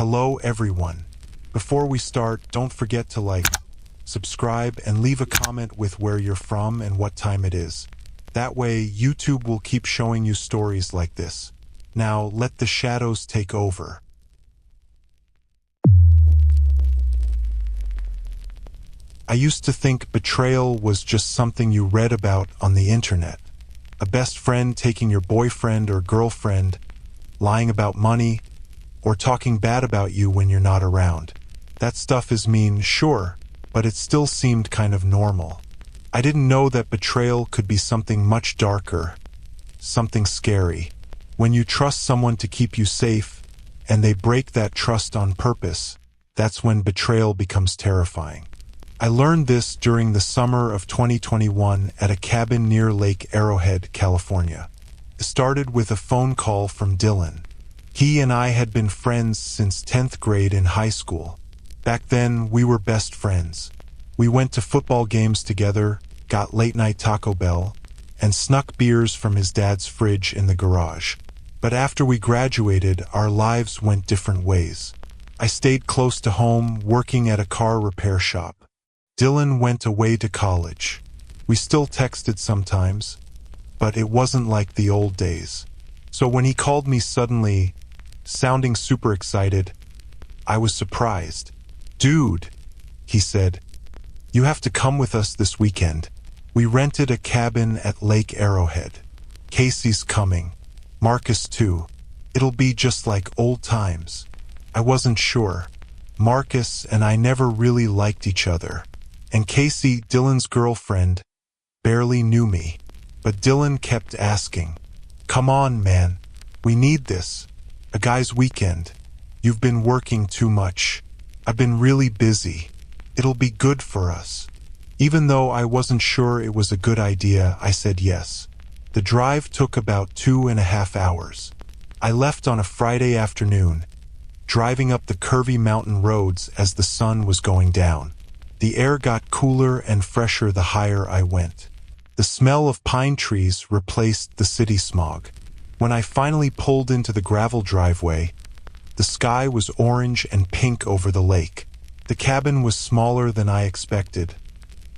Hello everyone. Before we start, don't forget to like, subscribe, and leave a comment with where you're from and what time it is. That way, YouTube will keep showing you stories like this. Now, let the shadows take over. I used to think betrayal was just something you read about on the internet. A best friend taking your boyfriend or girlfriend, lying about money, or talking bad about you when you're not around. That stuff is mean, sure, but it still seemed kind of normal. I didn't know that betrayal could be something much darker, something scary. When you trust someone to keep you safe, and they break that trust on purpose, that's when betrayal becomes terrifying. I learned this during the summer of 2021 at a cabin near Lake Arrowhead, California. It started with a phone call from Dylan. He and I had been friends since 10th grade in high school. Back then, we were best friends. We went to football games together, got late-night Taco Bell, and snuck beers from his dad's fridge in the garage. But after we graduated, our lives went different ways. I stayed close to home, working at a car repair shop. Dylan went away to college. We still texted sometimes, but it wasn't like the old days. So when he called me suddenly, sounding super excited, I was surprised. "Dude," he said, "you have to come with us this weekend. We rented a cabin at Lake Arrowhead. Casey's coming. Marcus too. It'll be just like old times." I wasn't sure. Marcus and I never really liked each other. And Casey, Dylan's girlfriend, barely knew me. But Dylan kept asking, "Come on, man. We need this. A guy's weekend. You've been working too much. I've been really busy. It'll be good for us." Even though I wasn't sure it was a good idea, I said yes. The drive took about 2.5 hours. I left on a Friday afternoon, driving up the curvy mountain roads as the sun was going down. The air got cooler and fresher the higher I went. The smell of pine trees replaced the city smog. When I finally pulled into the gravel driveway, the sky was orange and pink over the lake. The cabin was smaller than I expected,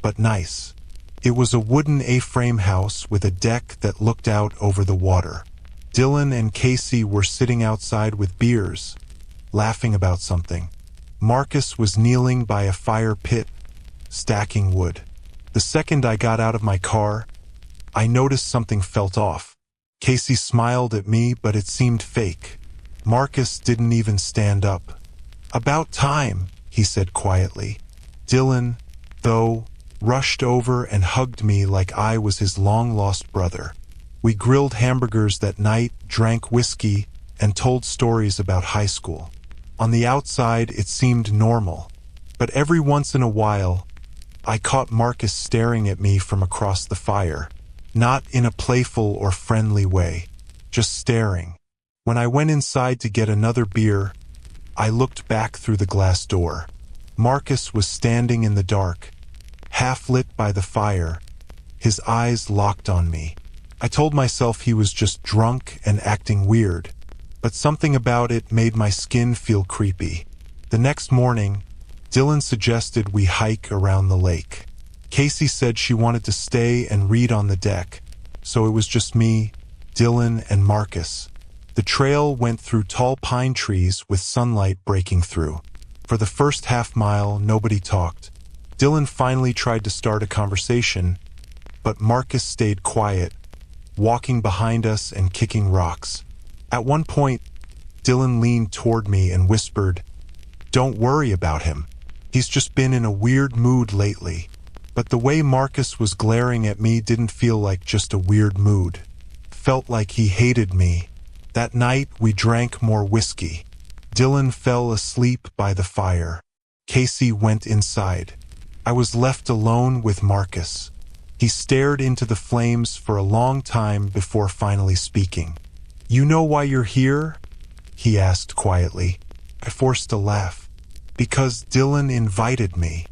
but nice. It was a wooden A-frame house with a deck that looked out over the water. Dylan and Casey were sitting outside with beers, laughing about something. Marcus was kneeling by a fire pit, stacking wood. The second I got out of my car, I noticed something felt off. Casey smiled at me, but it seemed fake. Marcus didn't even stand up. "About time," he said quietly. Dylan, though, rushed over and hugged me like I was his long-lost brother. We grilled hamburgers that night, drank whiskey, and told stories about high school. On the outside, it seemed normal, but every once in a while, I caught Marcus staring at me from across the fire. Not in a playful or friendly way, just staring. When I went inside to get another beer, I looked back through the glass door. Marcus was standing in the dark, half lit by the fire, his eyes locked on me. I told myself he was just drunk and acting weird, but something about it made my skin feel creepy. The next morning, Dylan suggested we hike around the lake. Casey said she wanted to stay and read on the deck, so it was just me, Dylan, and Marcus. The trail went through tall pine trees with sunlight breaking through. For the first half-mile, nobody talked. Dylan finally tried to start a conversation, but Marcus stayed quiet, walking behind us and kicking rocks. At one point, Dylan leaned toward me and whispered, "Don't worry about him. He's just been in a weird mood lately." But the way Marcus was glaring at me didn't feel like just a weird mood. Felt like he hated me. That night, we drank more whiskey. Dylan fell asleep by the fire. Casey went inside. I was left alone with Marcus. He stared into the flames for a long time before finally speaking. "You know why you're here?" he asked quietly. I forced a laugh. "Because Dylan invited me."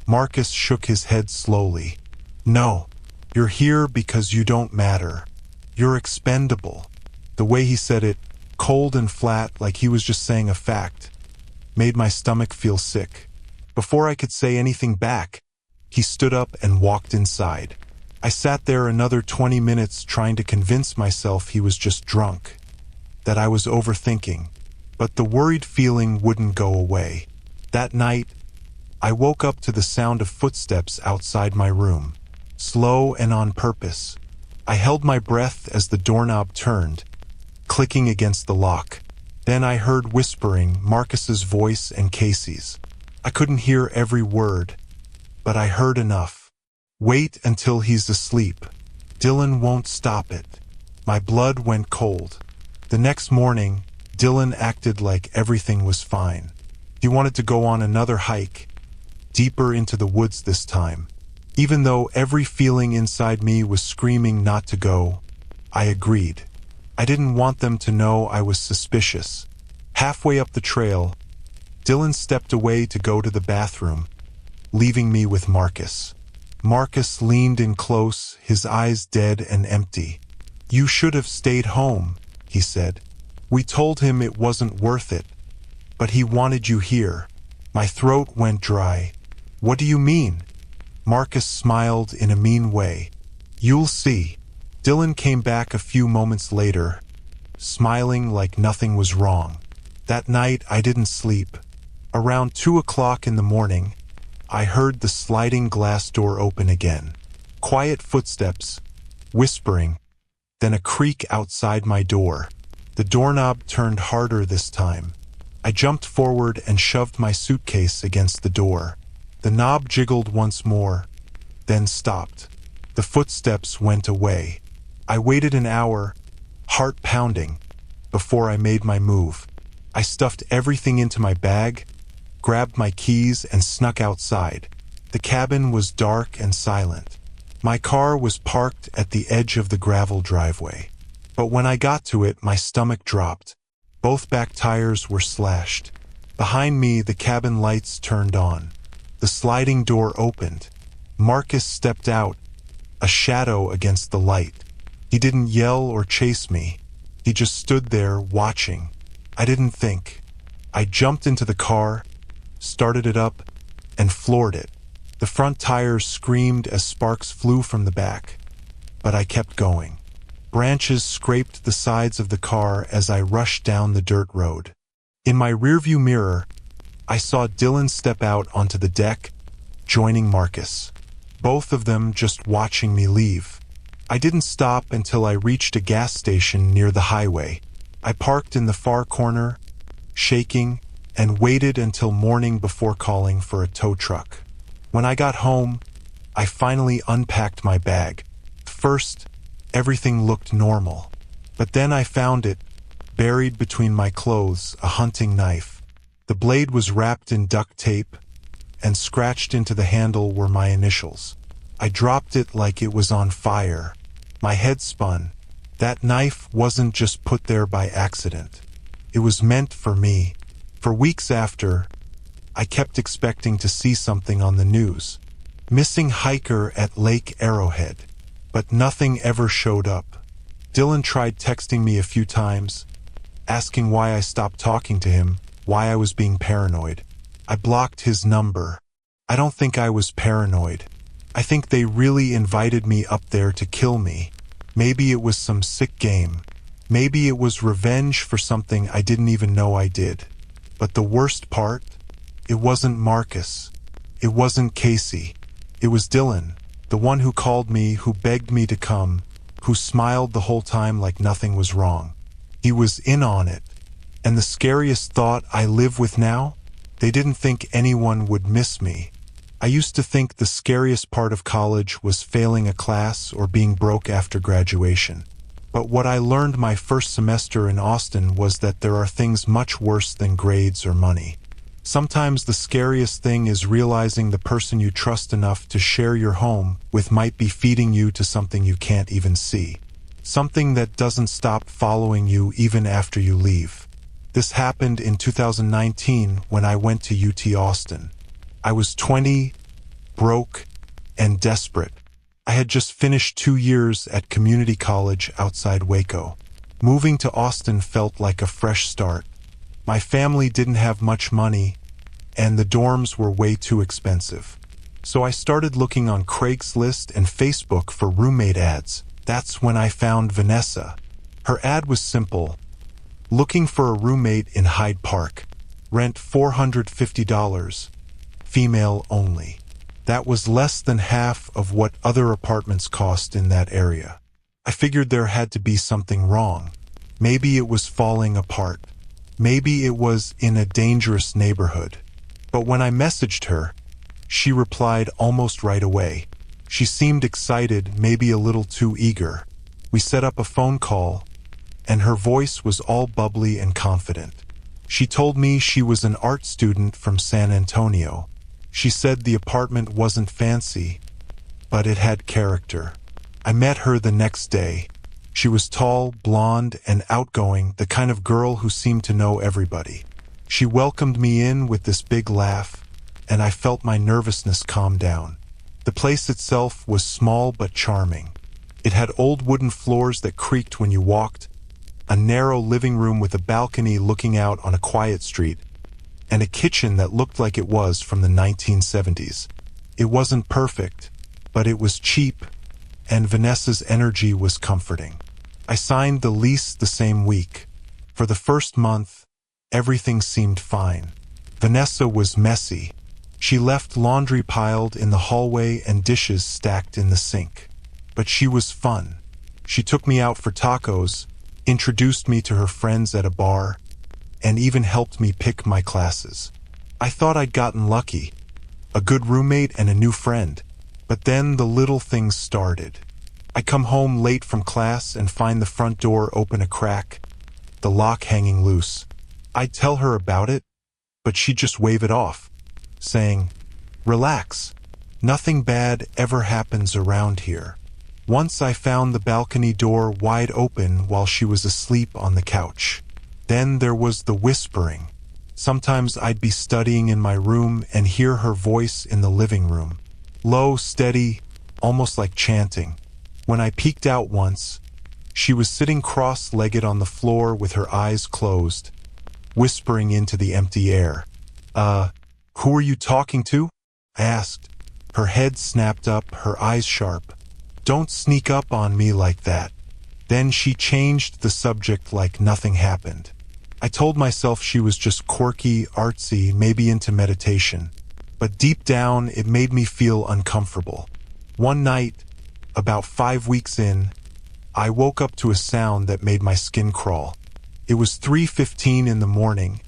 Marcus shook his head slowly. "No, you're here because you don't matter. You're expendable." The way he said it, cold and flat, like he was just saying a fact, made my stomach feel sick. Before I could say anything back, he stood up and walked inside. I sat there another 20 minutes trying to convince myself he was just drunk, that I was overthinking, but the worried feeling wouldn't go away. That night, I woke up to the sound of footsteps outside my room, slow and on purpose. I held my breath as the doorknob turned, clicking against the lock. Then I heard whispering, Marcus's voice and Casey's. I couldn't hear every word, but I heard enough. Wait until he's asleep. Dylan won't stop it. My blood went cold. The next morning, Dylan acted like everything was fine. He wanted to go on another hike, deeper into the woods this time. Even though every feeling inside me was screaming not to go, I agreed. I didn't want them to know I was suspicious. Halfway up the trail, Dylan stepped away to go to the bathroom, leaving me with Marcus. Marcus leaned in close, his eyes dead and empty. "You should have stayed home," he said. "We told him it wasn't worth it, but he wanted you here." My throat went dry. "What do you mean?" Marcus smiled in a mean way. "You'll see." Dylan came back a few moments later, smiling like nothing was wrong. That night I didn't sleep. Around 2 o'clock in the morning, I heard the sliding glass door open again. Quiet footsteps, whispering, then a creak outside my door. The doorknob turned harder this time. I jumped forward and shoved my suitcase against the door. The knob jiggled once more, then stopped. The footsteps went away. I waited an hour, heart pounding, before I made my move. I stuffed everything into my bag, grabbed my keys, and snuck outside. The cabin was dark and silent. My car was parked at the edge of the gravel driveway. But when I got to it, my stomach dropped. Both back tires were slashed. Behind me, the cabin lights turned on. The sliding door opened. Marcus stepped out, a shadow against the light. He didn't yell or chase me. He just stood there, watching. I didn't think. I jumped into the car, started it up, and floored it. The front tires screamed as sparks flew from the back, but I kept going. Branches scraped the sides of the car as I rushed down the dirt road. In my rearview mirror, I saw Dylan step out onto the deck, joining Marcus. Both of them just watching me leave. I didn't stop until I reached a gas station near the highway. I parked in the far corner, shaking, and waited until morning before calling for a tow truck. When I got home, I finally unpacked my bag. First, everything looked normal. But then I found it, buried between my clothes, a hunting knife. The blade was wrapped in duct tape, and scratched into the handle were my initials. I dropped it like it was on fire. My head spun. That knife wasn't just put there by accident. It was meant for me. For weeks after, I kept expecting to see something on the news. Missing hiker at Lake Arrowhead. But nothing ever showed up. Dylan tried texting me a few times, asking why I stopped talking to him, why I was being paranoid. I blocked his number. I don't think I was paranoid. I think they really invited me up there to kill me. Maybe it was some sick game. Maybe it was revenge for something I didn't even know I did. But the worst part? It wasn't Marcus. It wasn't Casey. It was Dylan, the one who called me, who begged me to come, who smiled the whole time like nothing was wrong. He was in on it. And the scariest thought I live with now? They didn't think anyone would miss me. I used to think the scariest part of college was failing a class or being broke after graduation. But what I learned my first semester in Austin was that there are things much worse than grades or money. Sometimes the scariest thing is realizing the person you trust enough to share your home with might be feeding you to something you can't even see. Something that doesn't stop following you even after you leave. This happened in 2019 when I went to UT Austin. I was 20, broke, and desperate. I had just finished 2 years at community college outside Waco. Moving to Austin felt like a fresh start. My family didn't have much money, and the dorms were way too expensive. So I started looking on Craigslist and Facebook for roommate ads. That's when I found Vanessa. Her ad was simple: looking for a roommate in Hyde Park. Rent $450. Female only. That was less than half of what other apartments cost in that area. I figured there had to be something wrong. Maybe it was falling apart. Maybe it was in a dangerous neighborhood. But when I messaged her, she replied almost right away. She seemed excited, maybe a little too eager. We set up a phone call, and her voice was all bubbly and confident. She told me she was an art student from San Antonio. She said the apartment wasn't fancy, but it had character. I met her the next day. She was tall, blonde, and outgoing, the kind of girl who seemed to know everybody. She welcomed me in with this big laugh, and I felt my nervousness calm down. The place itself was small but charming. It had old wooden floors that creaked when you walked, a narrow living room with a balcony looking out on a quiet street, and a kitchen that looked like it was from the 1970s. It wasn't perfect, but it was cheap, and Vanessa's energy was comforting. I signed the lease the same week. For the first month, everything seemed fine. Vanessa was messy. She left laundry piled in the hallway and dishes stacked in the sink. But she was fun. She took me out for tacos, introduced me to her friends at a bar, and even helped me pick my classes. I thought I'd gotten lucky, a good roommate and a new friend. But then the little things started. I come home late from class and find the front door open a crack, the lock hanging loose. I'd tell her about it, but she'd just wave it off, saying, "Relax, nothing bad ever happens around here." Once I found the balcony door wide open while she was asleep on the couch. Then there was the whispering. Sometimes I'd be studying in my room and hear her voice in the living room. Low, steady, almost like chanting. When I peeked out once, she was sitting cross-legged on the floor with her eyes closed, whispering into the empty air. Who are you talking to?" I asked. Her head snapped up, her eyes sharp. "Don't sneak up on me like that." Then she changed the subject like nothing happened. I told myself she was just quirky, artsy, maybe into meditation. But deep down, it made me feel uncomfortable. One night, about 5 weeks in, I woke up to a sound that made my skin crawl. It was 3:15 in the morning,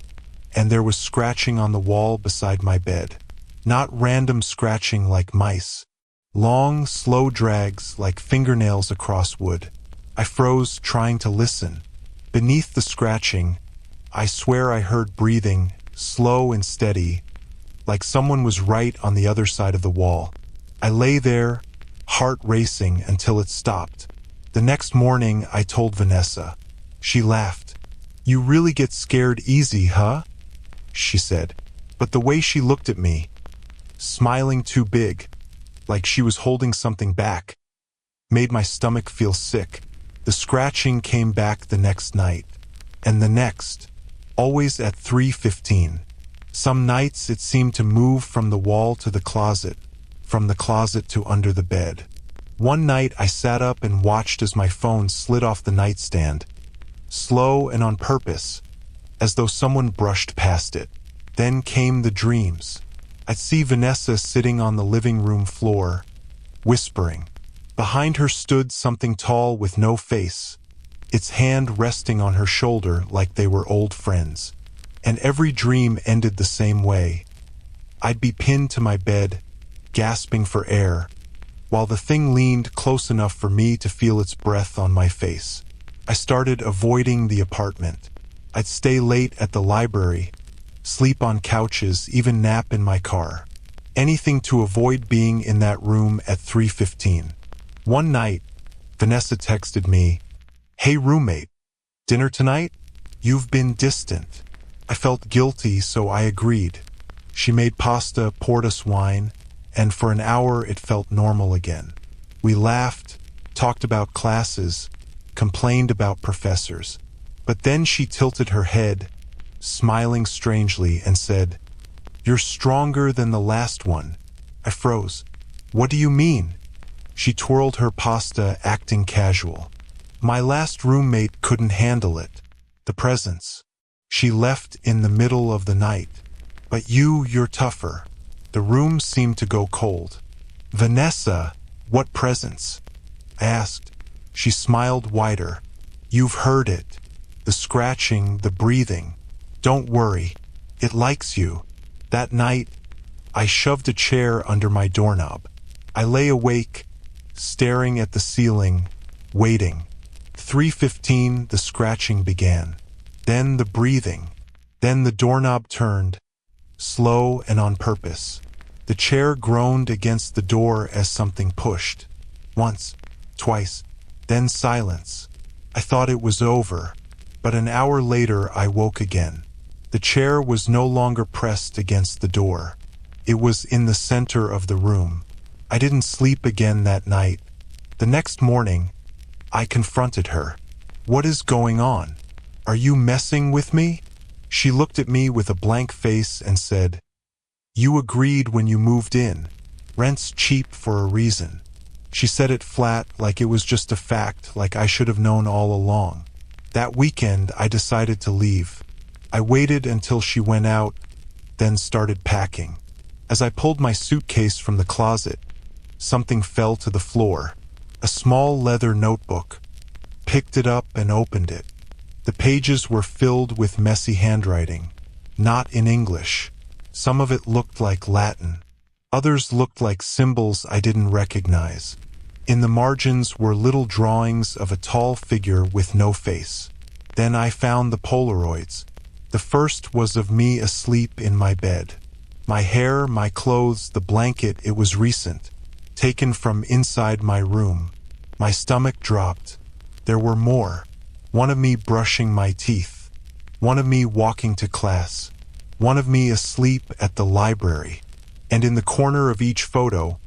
and there was scratching on the wall beside my bed. Not random scratching like mice. Long, slow drags like fingernails across wood. I froze, trying to listen. Beneath the scratching, I swear I heard breathing, slow and steady, like someone was right on the other side of the wall. I lay there, heart racing, until it stopped. The next morning, I told Vanessa. She laughed. "You really get scared easy, huh?" she said. But the way she looked at me, smiling too big, like she was holding something back, made my stomach feel sick. The scratching came back the next night, and the next, always at 3:15. Some nights it seemed to move from the wall to the closet, from the closet to under the bed. One night I sat up and watched as my phone slid off the nightstand, slow and on purpose, as though someone brushed past it. Then came the dreams. I'd see Vanessa sitting on the living room floor, whispering. Behind her stood something tall with no face, its hand resting on her shoulder like they were old friends. And every dream ended the same way. I'd be pinned to my bed, gasping for air, while the thing leaned close enough for me to feel its breath on my face. I started avoiding the apartment. I'd stay late at the library, sleep on couches, even nap in my car. Anything to avoid being in that room at 3:15. One night, Vanessa texted me, "Hey roommate, dinner tonight? You've been distant." I felt guilty, so I agreed. She made pasta, poured us wine, and for an hour it felt normal again. We laughed, talked about classes, complained about professors. But then she tilted her head, smiling strangely, and said, "You're stronger than the last one." I froze. "What do you mean?" She twirled her pasta, acting casual. "My last roommate couldn't handle it. The presence. She left in the middle of the night. But you're tougher." The room seemed to go cold. "Vanessa, what presence?" I asked. She smiled wider. "You've heard it. The scratching, the breathing. Don't worry. It likes you." That night, I shoved a chair under my doorknob. I lay awake, staring at the ceiling, waiting. 3:15, the scratching began. Then the breathing. Then the doorknob turned, slow and on purpose. The chair groaned against the door as something pushed. Once, twice, then silence. I thought it was over, but an hour later I woke again. The chair was no longer pressed against the door. It was in the center of the room. I didn't sleep again that night. The next morning, I confronted her. "What is going on? Are you messing with me?" She looked at me with a blank face and said, "You agreed when you moved in. Rent's cheap for a reason." She said it flat, like it was just a fact, like I should have known all along. That weekend, I decided to leave. I waited until she went out, then started packing. As I pulled my suitcase from the closet, something fell to the floor. A small leather notebook. Picked it up and opened it. The pages were filled with messy handwriting. Not in English. Some of it looked like Latin. Others looked like symbols I didn't recognize. In the margins were little drawings of a tall figure with no face. Then I found the Polaroids. The first was of me asleep in my bed. My hair, my clothes, the blanket, it was recent. Taken from inside my room. My stomach dropped. There were more. One of me brushing my teeth. One of me walking to class. One of me asleep at the library. And in the corner of each photo,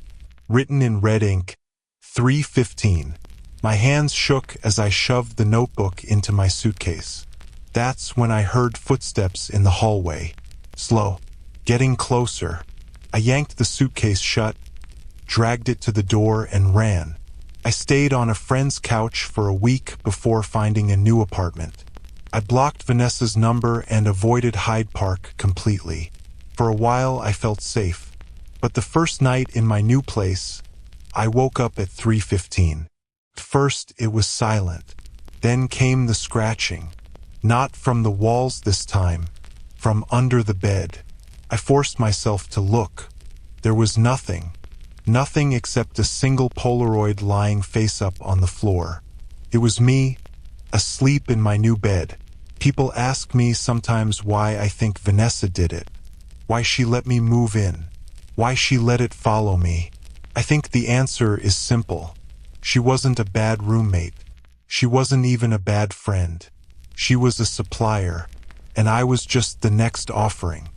written in red ink, 3:15. My hands shook as I shoved the notebook into my suitcase. That's when I heard footsteps in the hallway. Slow. Getting closer. I yanked the suitcase shut, dragged it to the door, and ran. I stayed on a friend's couch for a week before finding a new apartment. I blocked Vanessa's number and avoided Hyde Park completely. For a while I felt safe, but the first night in my new place, I woke up at 3:15. First it was silent. Then came the scratching. Not from the walls this time, from under the bed. I forced myself to look. There was nothing. Nothing except a single Polaroid lying face up on the floor. It was me, asleep in my new bed. People ask me sometimes why I think Vanessa did it. Why she let me move in. Why she let it follow me. I think the answer is simple. She wasn't a bad roommate. She wasn't even a bad friend. She was a supplier, and I was just the next offering.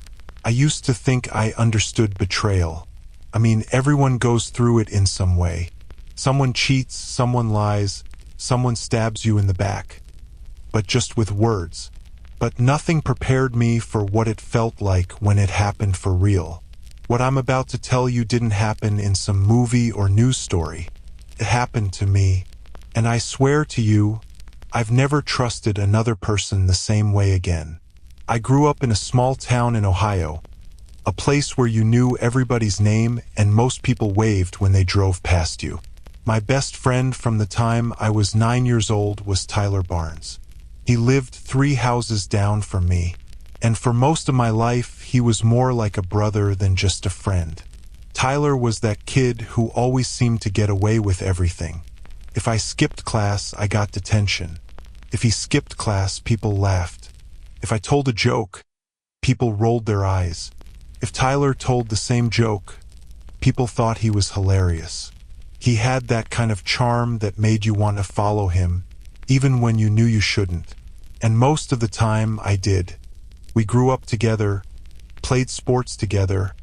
I used to think I understood betrayal. I mean, everyone goes through it in some way. Someone cheats, someone lies, someone stabs you in the back. But just with words. But nothing prepared me for what it felt like when it happened for real. What I'm about to tell you didn't happen in some movie or news story. It happened to me. And I swear to you, I've never trusted another person the same way again. I grew up in a small town in Ohio, a place where you knew everybody's name and most people waved when they drove past you. My best friend from the time I was 9 years old was Tyler Barnes. He lived 3 houses down from me, and for most of my life he was more like a brother than just a friend. Tyler was that kid who always seemed to get away with everything. If I skipped class, I got detention. If he skipped class, people laughed. If I told a joke, people rolled their eyes. If Tyler told the same joke, people thought he was hilarious. He had that kind of charm that made you want to follow him, even when you knew you shouldn't. And most of the time, I did. We grew up together, played sports together,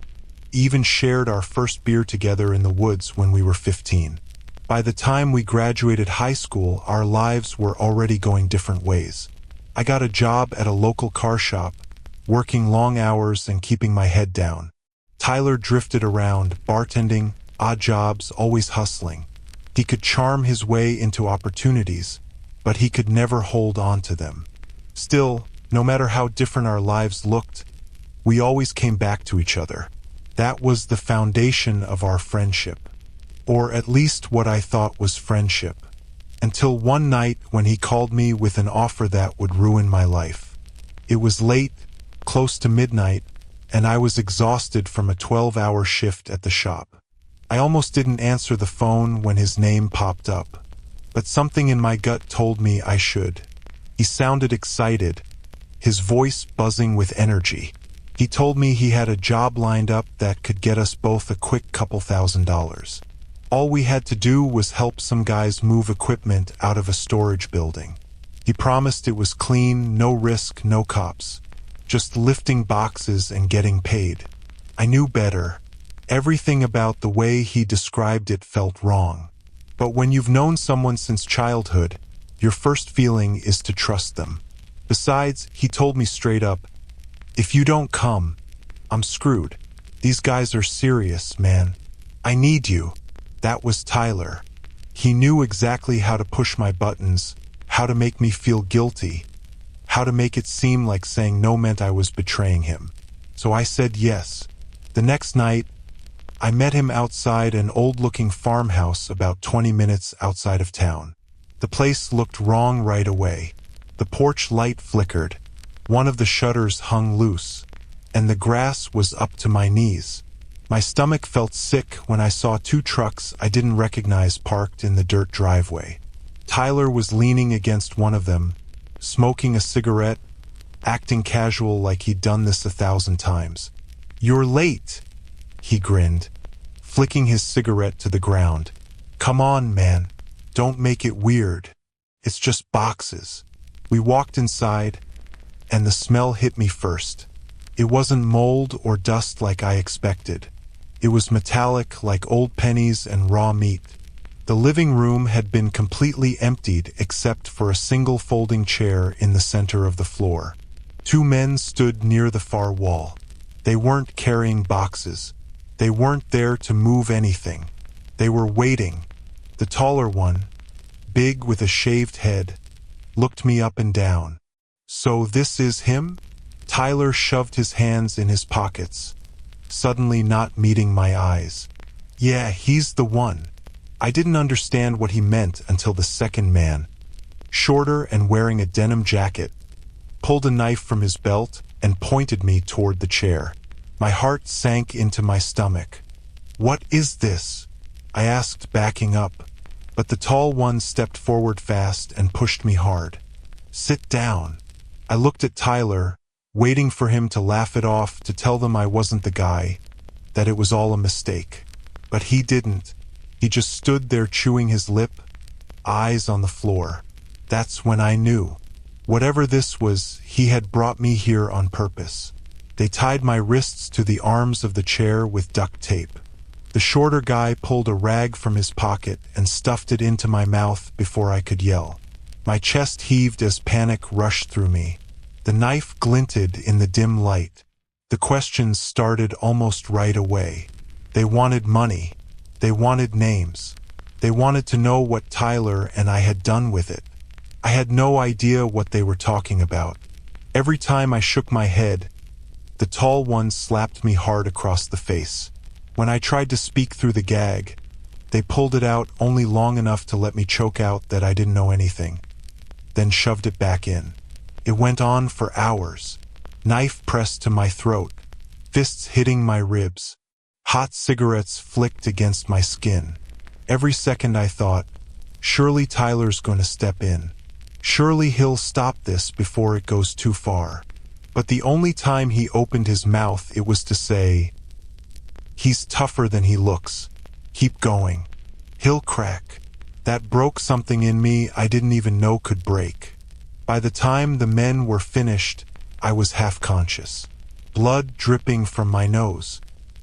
even shared our first beer together in the woods when we were 15. By the time we graduated high school, our lives were already going different ways. I got a job at a local car shop, working long hours and keeping my head down. Tyler drifted around, bartending, odd jobs, always hustling. He could charm his way into opportunities, but he could never hold on to them. Still, no matter how different our lives looked, we always came back to each other. That was the foundation of our friendship. Or at least what I thought was friendship. Until one night when he called me with an offer that would ruin my life. It was late, close to midnight, and I was exhausted from a 12-hour shift at the shop. I almost didn't answer the phone when his name popped up, but something in my gut told me I should. He sounded excited, his voice buzzing with energy. He told me he had a job lined up that could get us both a quick couple $1,000s. All we had to do was help some guys move equipment out of a storage building. He promised it was clean, no risk, no cops. Just lifting boxes and getting paid. I knew better. Everything about the way he described it felt wrong. But when you've known someone since childhood, your first feeling is to trust them. Besides, he told me straight up, if you don't come, I'm screwed. These guys are serious, man. I need you. That was Tyler. He knew exactly how to push my buttons, how to make me feel guilty, how to make it seem like saying no meant I was betraying him. So I said yes. The next night, I met him outside an old-looking farmhouse about 20 minutes outside of town. The place looked wrong right away. The porch light flickered, one of the shutters hung loose, and the grass was up to my knees. My stomach felt sick when I saw two trucks I didn't recognize parked in the dirt driveway. Tyler was leaning against one of them, smoking a cigarette, acting casual like he'd done this 1,000 times. "You're late," he grinned, flicking his cigarette to the ground. "Come on, man. Don't make it weird. It's just boxes." We walked inside, and the smell hit me first. It wasn't mold or dust like I expected. It was metallic like old pennies and raw meat. The living room had been completely emptied except for a single folding chair in the center of the floor. Two men stood near the far wall. They weren't carrying boxes. They weren't there to move anything. They were waiting. The taller one, big with a shaved head, looked me up and down. "So this is him?" Tyler shoved his hands in his pockets, suddenly not meeting my eyes. "Yeah, he's the one." I didn't understand what he meant until the second man, shorter and wearing a denim jacket, pulled a knife from his belt and pointed me toward the chair. My heart sank into my stomach. "What is this?" I asked, backing up, but the tall one stepped forward fast and pushed me hard. "Sit down." I looked at Tyler, waiting for him to laugh it off, to tell them I wasn't the guy, that it was all a mistake. But he didn't. He just stood there chewing his lip, eyes on the floor. That's when I knew. Whatever this was, he had brought me here on purpose. They tied my wrists to the arms of the chair with duct tape. The shorter guy pulled a rag from his pocket and stuffed it into my mouth before I could yell. My chest heaved as panic rushed through me. The knife glinted in the dim light. The questions started almost right away. They wanted money. They wanted names. They wanted to know what Tyler and I had done with it. I had no idea what they were talking about. Every time I shook my head, the tall one slapped me hard across the face. When I tried to speak through the gag, they pulled it out only long enough to let me choke out that I didn't know anything, then shoved it back in. It went on for hours. Knife pressed to my throat, fists hitting my ribs. Hot cigarettes flicked against my skin. Every second I thought, surely Tyler's going to step in. Surely he'll stop this before it goes too far. But the only time he opened his mouth, it was to say, "He's tougher than he looks. Keep going. He'll crack." That broke something in me I didn't even know could break. By the time the men were finished, I was half conscious. Blood dripping from my nose.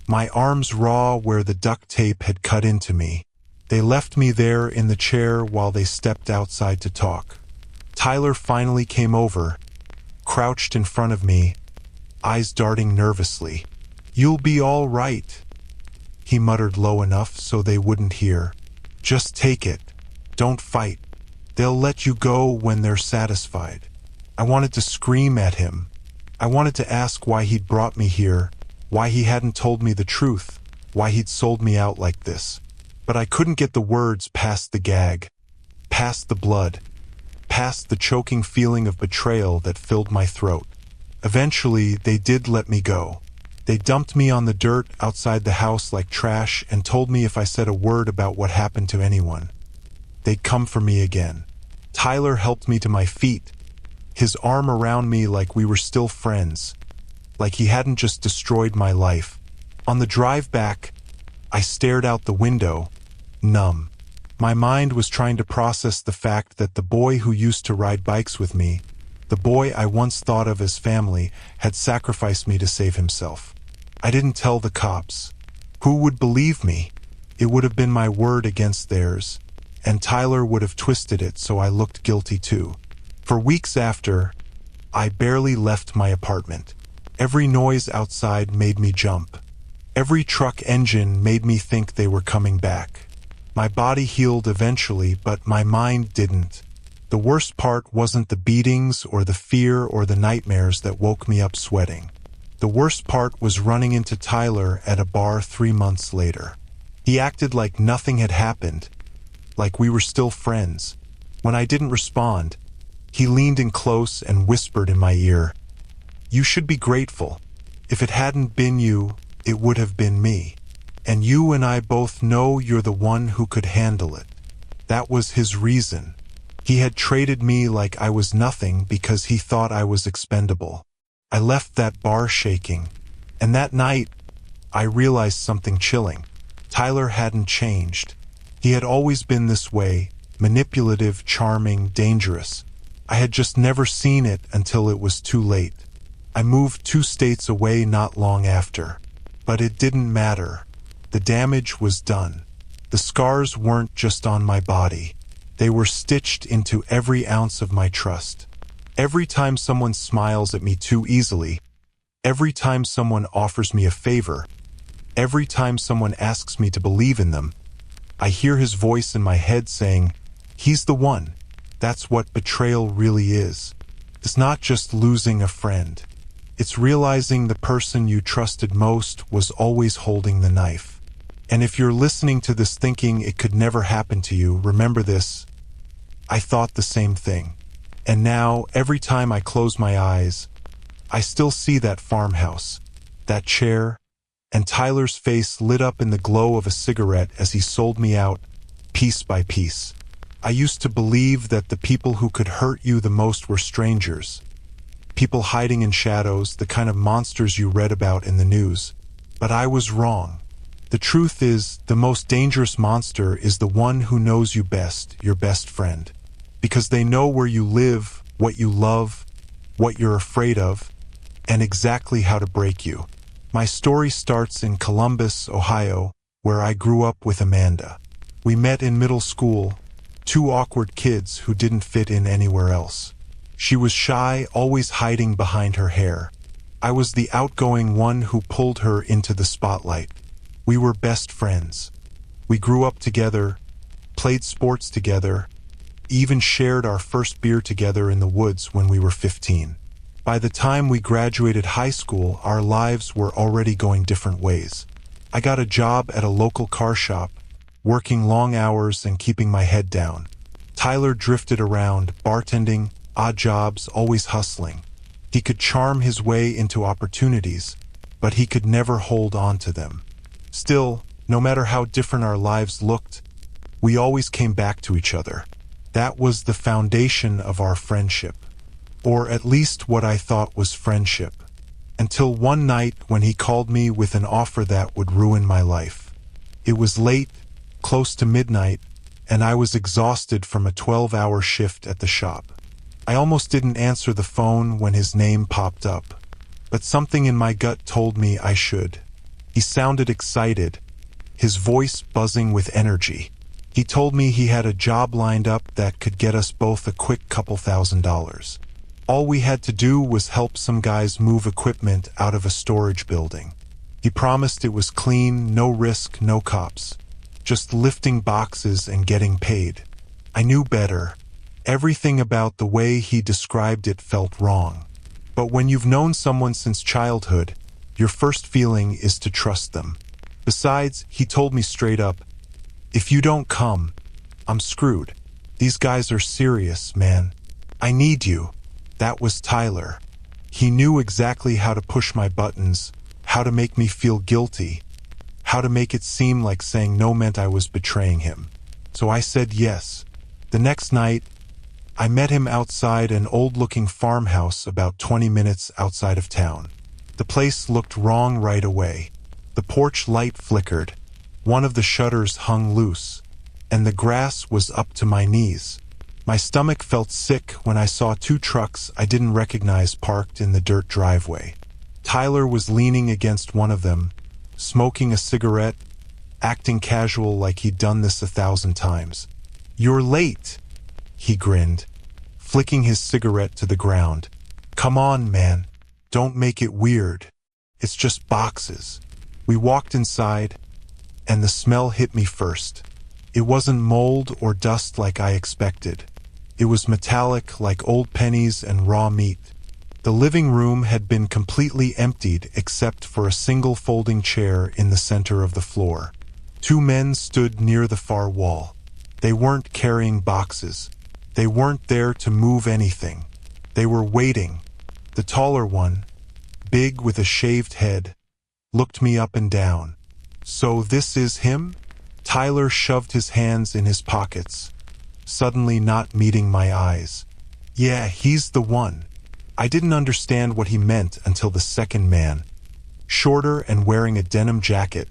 My arms raw where the duct tape had cut into me. They left me there in the chair while they stepped outside to talk. Tyler finally came over, crouched in front of me, eyes darting nervously. "You'll be all right," he muttered low enough so they wouldn't hear. "Just take it. Don't fight. They'll let you go when they're satisfied." I wanted to scream at him. I wanted to ask why he'd brought me here, why he hadn't told me the truth, why he'd sold me out like this. But I couldn't get the words past the gag, past the blood, past the choking feeling of betrayal that filled my throat. Eventually, they did let me go. They dumped me on the dirt outside the house like trash and told me if I said a word about what happened to anyone, they'd come for me again. Tyler helped me to my feet, his arm around me like we were still friends, like he hadn't just destroyed my life. On the drive back, I stared out the window, numb. My mind was trying to process the fact that the boy who used to ride bikes with me, the boy I once thought of as family, had sacrificed me to save himself. I didn't tell the cops. Who would believe me? It would have been my word against theirs, and Tyler would have twisted it so I looked guilty too. For weeks after, I barely left my apartment. Every noise outside made me jump. Every truck engine made me think they were coming back. My body healed eventually, but my mind didn't. The worst part wasn't the beatings or the fear or the nightmares that woke me up sweating. The worst part was running into Tyler at a bar 3 months later. He acted like nothing had happened, like we were still friends. When I didn't respond, he leaned in close and whispered in my ear, "You should be grateful. If it hadn't been you, it would have been me. And you and I both know you're the one who could handle it." That was his reason. He had traded me like I was nothing because he thought I was expendable. I left that bar shaking, and that night, I realized something chilling. Tyler hadn't changed. He had always been this way, manipulative, charming, dangerous. I had just never seen it until it was too late. I moved 2 states away not long after. But it didn't matter. The damage was done. The scars weren't just on my body. They were stitched into every ounce of my trust. Every time someone smiles at me too easily, every time someone offers me a favor, every time someone asks me to believe in them, I hear his voice in my head saying, "He's the one." That's what betrayal really is. It's not just losing a friend. It's realizing the person you trusted most was always holding the knife. And if you're listening to this thinking it could never happen to you, remember this. I thought the same thing. And now, every time I close my eyes, I still see that farmhouse, that chair, and Tyler's face lit up in the glow of a cigarette as he sold me out, piece by piece. I used to believe that the people who could hurt you the most were strangers. People hiding in shadows, the kind of monsters you read about in the news. But I was wrong. The truth is, the most dangerous monster is the one who knows you best, your best friend. Because they know where you live, what you love, what you're afraid of, and exactly how to break you. My story starts in Columbus, Ohio, where I grew up with Amanda. We met in middle school, 2 awkward kids who didn't fit in anywhere else. She was shy, always hiding behind her hair. I was the outgoing one who pulled her into the spotlight. We were best friends. We grew up together, played sports together, even shared our first beer together in the woods when we were 15. By the time we graduated high school, our lives were already going different ways. I got a job at a local car shop, working long hours and keeping my head down. Tyler drifted around, bartending, odd jobs, always hustling. He could charm his way into opportunities, but he could never hold on to them. Still, no matter how different our lives looked, we always came back to each other. That was the foundation of our friendship, or at least what I thought was friendship, until one night when he called me with an offer that would ruin my life. It was late, close to midnight, and I was exhausted from a 12-hour shift at the shop. I almost didn't answer the phone when his name popped up, but something in my gut told me I should. He sounded excited, his voice buzzing with energy. He told me he had a job lined up that could get us both a quick couple $1,000s. All we had to do was help some guys move equipment out of a storage building. He promised it was clean, no risk, no cops. Just lifting boxes and getting paid. I knew better. Everything about the way he described it felt wrong. But when you've known someone since childhood, your first feeling is to trust them. Besides, he told me straight up, if you don't come, I'm screwed. These guys are serious, man. I need you. That was Tyler. He knew exactly how to push my buttons, how to make me feel guilty, how to make it seem like saying no meant I was betraying him. So I said yes. The next night, I met him outside an old-looking farmhouse about 20 minutes outside of town. The place looked wrong right away. The porch light flickered, one of the shutters hung loose, and the grass was up to my knees. My stomach felt sick when I saw two trucks I didn't recognize parked in the dirt driveway. Tyler was leaning against one of them, smoking a cigarette, acting casual like he'd done this 1,000 times. "You're late," he grinned, flicking his cigarette to the ground. "Come on, man. Don't make it weird. It's just boxes." We walked inside, and the smell hit me first. It wasn't mold or dust like I expected. It was metallic like old pennies and raw meat. The living room had been completely emptied except for a single folding chair in the center of the floor. Two men stood near the far wall. They weren't carrying boxes. They weren't there to move anything. They were waiting. The taller one, big with a shaved head, looked me up and down. "So this is him?" Tyler shoved his hands in his pockets, suddenly not meeting my eyes. "Yeah, he's the one." I didn't understand what he meant until the second man, shorter and wearing a denim jacket,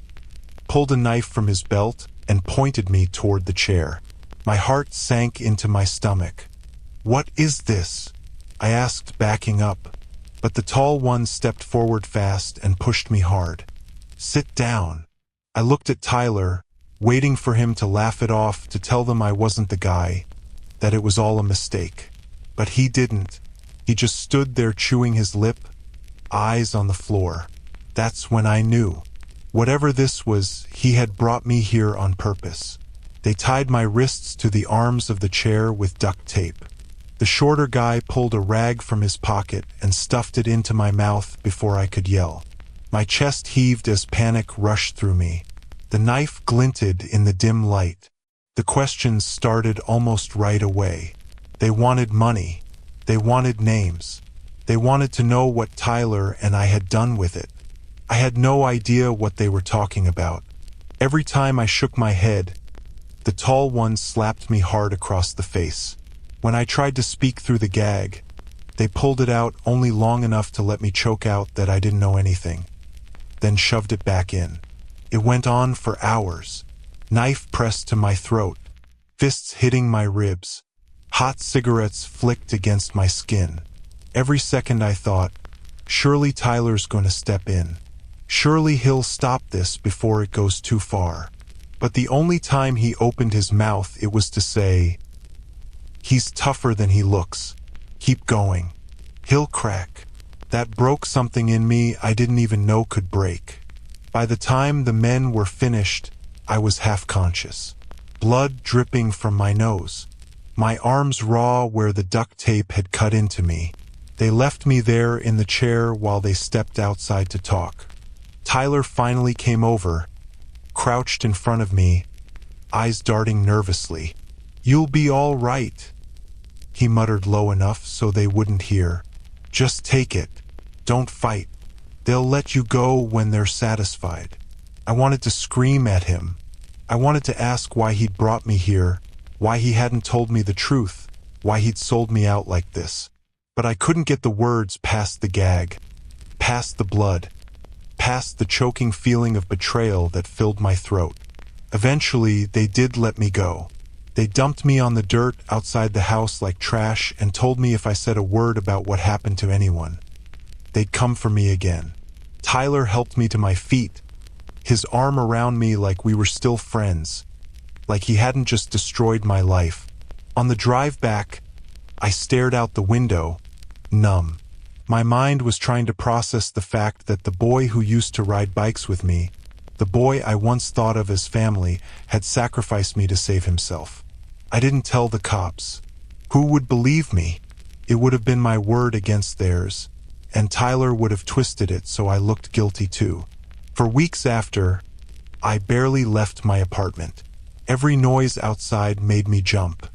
pulled a knife from his belt and pointed me toward the chair. My heart sank into my stomach. "What is this?" I asked, backing up, but the tall one stepped forward fast and pushed me hard. "Sit down." I looked at Tyler, waiting for him to laugh it off, to tell them I wasn't the guy, that it was all a mistake. But he didn't. He just stood there chewing his lip, eyes on the floor. That's when I knew. Whatever this was, he had brought me here on purpose. They tied my wrists to the arms of the chair with duct tape. The shorter guy pulled a rag from his pocket and stuffed it into my mouth before I could yell. My chest heaved as panic rushed through me. The knife glinted in the dim light. The questions started almost right away. They wanted money. They wanted names. They wanted to know what Tyler and I had done with it. I had no idea what they were talking about. Every time I shook my head, the tall one slapped me hard across the face. When I tried to speak through the gag, they pulled it out only long enough to let me choke out that I didn't know anything, then shoved it back in. It went on for hours. Knife pressed to my throat, fists hitting my ribs. Hot cigarettes flicked against my skin. Every second I thought, surely Tyler's going to step in. Surely he'll stop this before it goes too far. But the only time he opened his mouth, it was to say, "He's tougher than he looks. Keep going. He'll crack." That broke something in me I didn't even know could break. By the time the men were finished, I was half conscious. Blood dripping from my nose. My arms raw where the duct tape had cut into me. They left me there in the chair while they stepped outside to talk. Tyler finally came over, crouched in front of me, eyes darting nervously. "You'll be all right," he muttered low enough so they wouldn't hear. "Just take it. Don't fight. They'll let you go when they're satisfied." I wanted to scream at him. I wanted to ask why he'd brought me here, why he hadn't told me the truth, why he'd sold me out like this. But I couldn't get the words past the gag, past the blood, past the choking feeling of betrayal that filled my throat. Eventually, they did let me go. They dumped me on the dirt outside the house like trash and told me if I said a word about what happened to anyone, they'd come for me again. Tyler helped me to my feet, his arm around me like we were still friends, like he hadn't just destroyed my life. On the drive back, I stared out the window, numb. My mind was trying to process the fact that the boy who used to ride bikes with me, the boy I once thought of as family, had sacrificed me to save himself. I didn't tell the cops. Who would believe me? It would have been my word against theirs, and Tyler would have twisted it so I looked guilty too. For weeks after, I barely left my apartment. Every noise outside made me jump.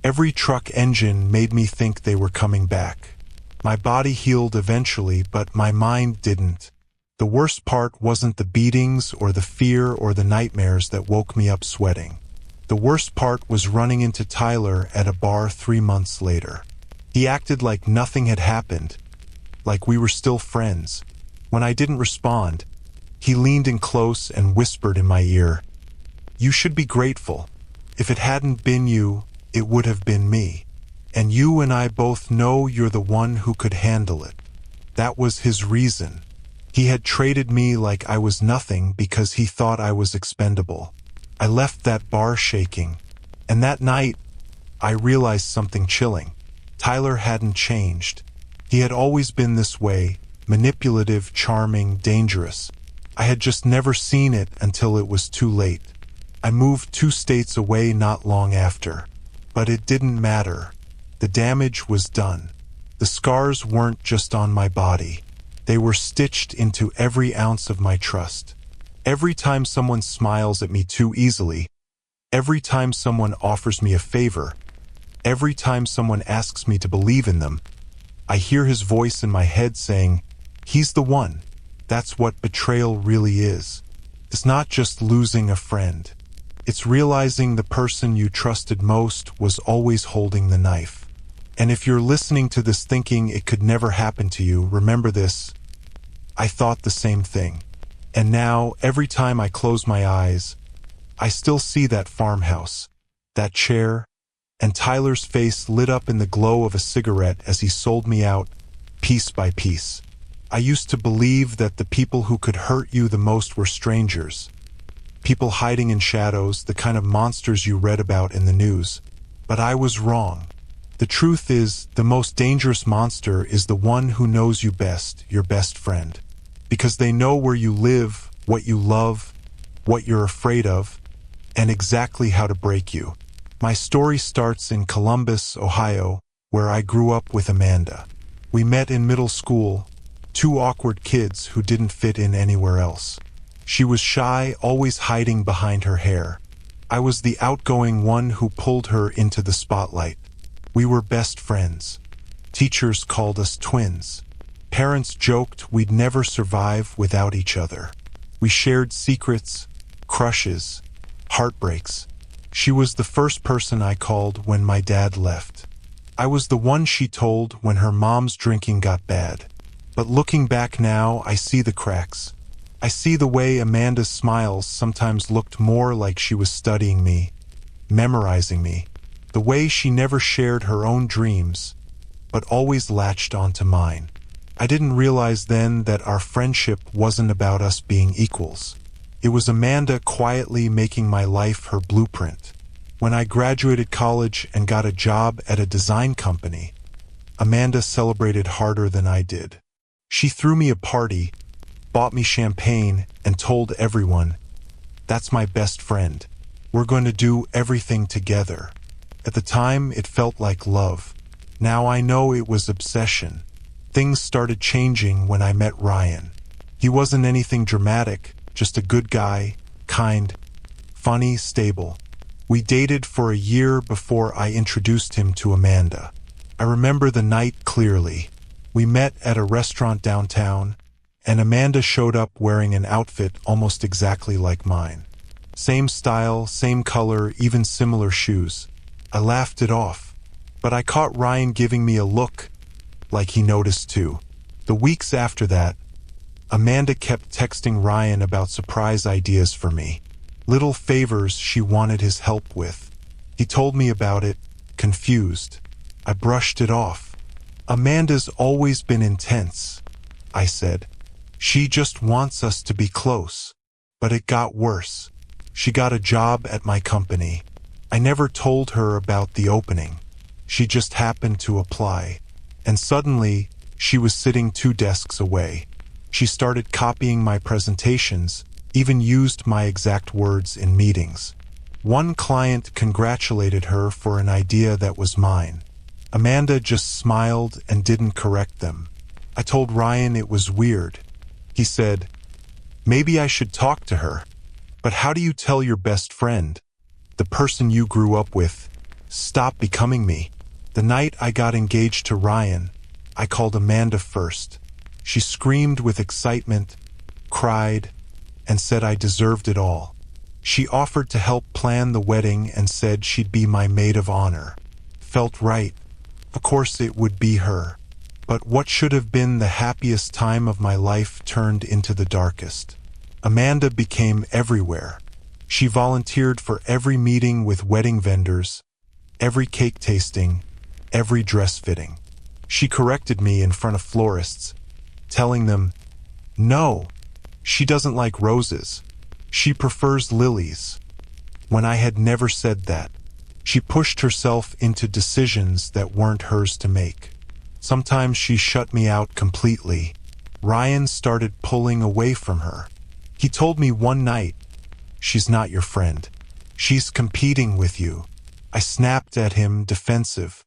Every truck engine made me think they were coming back. My body healed eventually, but my mind didn't. The worst part wasn't the beatings or the fear or the nightmares that woke me up sweating. The worst part was running into Tyler at a bar 3 months later. He acted like nothing had happened, like we were still friends. When I didn't respond, he leaned in close and whispered in my ear, "You should be grateful. If it hadn't been you, it would have been me. And you and I both know you're the one who could handle it." That was his reason. He had traded me like I was nothing because he thought I was expendable. I left that bar shaking, and that night, I realized something chilling. Tyler hadn't changed. He had always been this way, manipulative, charming, dangerous. I had just never seen it until it was too late. I moved 2 states away not long after. But it didn't matter. The damage was done. The scars weren't just on my body. They were stitched into every ounce of my trust. Every time someone smiles at me too easily, every time someone offers me a favor, every time someone asks me to believe in them, I hear his voice in my head saying, "He's the one." That's what betrayal really is. It's not just losing a friend. It's realizing the person you trusted most was always holding the knife. And if you're listening to this thinking it could never happen to you, remember this. I thought the same thing. And now, every time I close my eyes, I still see that farmhouse, that chair, and Tyler's face lit up in the glow of a cigarette as he sold me out, piece by piece. I used to believe that the people who could hurt you the most were strangers. People hiding in shadows, the kind of monsters you read about in the news. But I was wrong. The truth is, the most dangerous monster is the one who knows you best, your best friend. Because they know where you live, what you love, what you're afraid of, and exactly how to break you. My story starts in Columbus, Ohio, where I grew up with Amanda. We met in middle school, 2 awkward kids who didn't fit in anywhere else. She was shy, always hiding behind her hair. I was the outgoing one who pulled her into the spotlight. We were best friends. Teachers called us twins. Parents joked we'd never survive without each other. We shared secrets, crushes, heartbreaks. She was the first person I called when my dad left. I was the one she told when her mom's drinking got bad. But looking back now, I see the cracks. I see the way Amanda's smiles sometimes looked more like she was studying me, memorizing me. The way she never shared her own dreams, but always latched onto mine. I didn't realize then that our friendship wasn't about us being equals. It was Amanda quietly making my life her blueprint. When I graduated college and got a job at a design company, Amanda celebrated harder than I did. She threw me a party, bought me champagne, and told everyone, "That's my best friend. We're going to do everything together." At the time, it felt like love. Now I know it was obsession. Things started changing when I met Ryan. He wasn't anything dramatic, just a good guy, kind, funny, stable. We dated for a year before I introduced him to Amanda. I remember the night clearly. We met at a restaurant downtown, and Amanda showed up wearing an outfit almost exactly like mine. Same style, same color, even similar shoes. I laughed it off, but I caught Ryan giving me a look, like he noticed too. The weeks after that, Amanda kept texting Ryan about surprise ideas for me, little favors she wanted his help with. He told me about it, confused. I brushed it off. "Amanda's always been intense," I said. "She just wants us to be close." But it got worse. She got a job at my company. I never told her about the opening. She just happened to apply. And suddenly, she was sitting 2 desks away. She started copying my presentations, even used my exact words in meetings. One client congratulated her for an idea that was mine. Amanda just smiled and didn't correct them. I told Ryan it was weird. He said, "Maybe I should talk to her." But how do you tell your best friend, the person you grew up with, stop becoming me? The night I got engaged to Ryan, I called Amanda first. She screamed with excitement, cried, and said I deserved it all. She offered to help plan the wedding and said she'd be my maid of honor. Felt right. Of course it would be her. But what should have been the happiest time of my life turned into the darkest. Amanda became everywhere. She volunteered for every meeting with wedding vendors, every cake tasting, every dress fitting. She corrected me in front of florists, telling them, "No, she doesn't like roses. She prefers lilies," when I had never said that. She pushed herself into decisions that weren't hers to make. Sometimes she shut me out completely. Ryan started pulling away from her. He told me one night, "She's not your friend. She's competing with you." I snapped at him, defensive.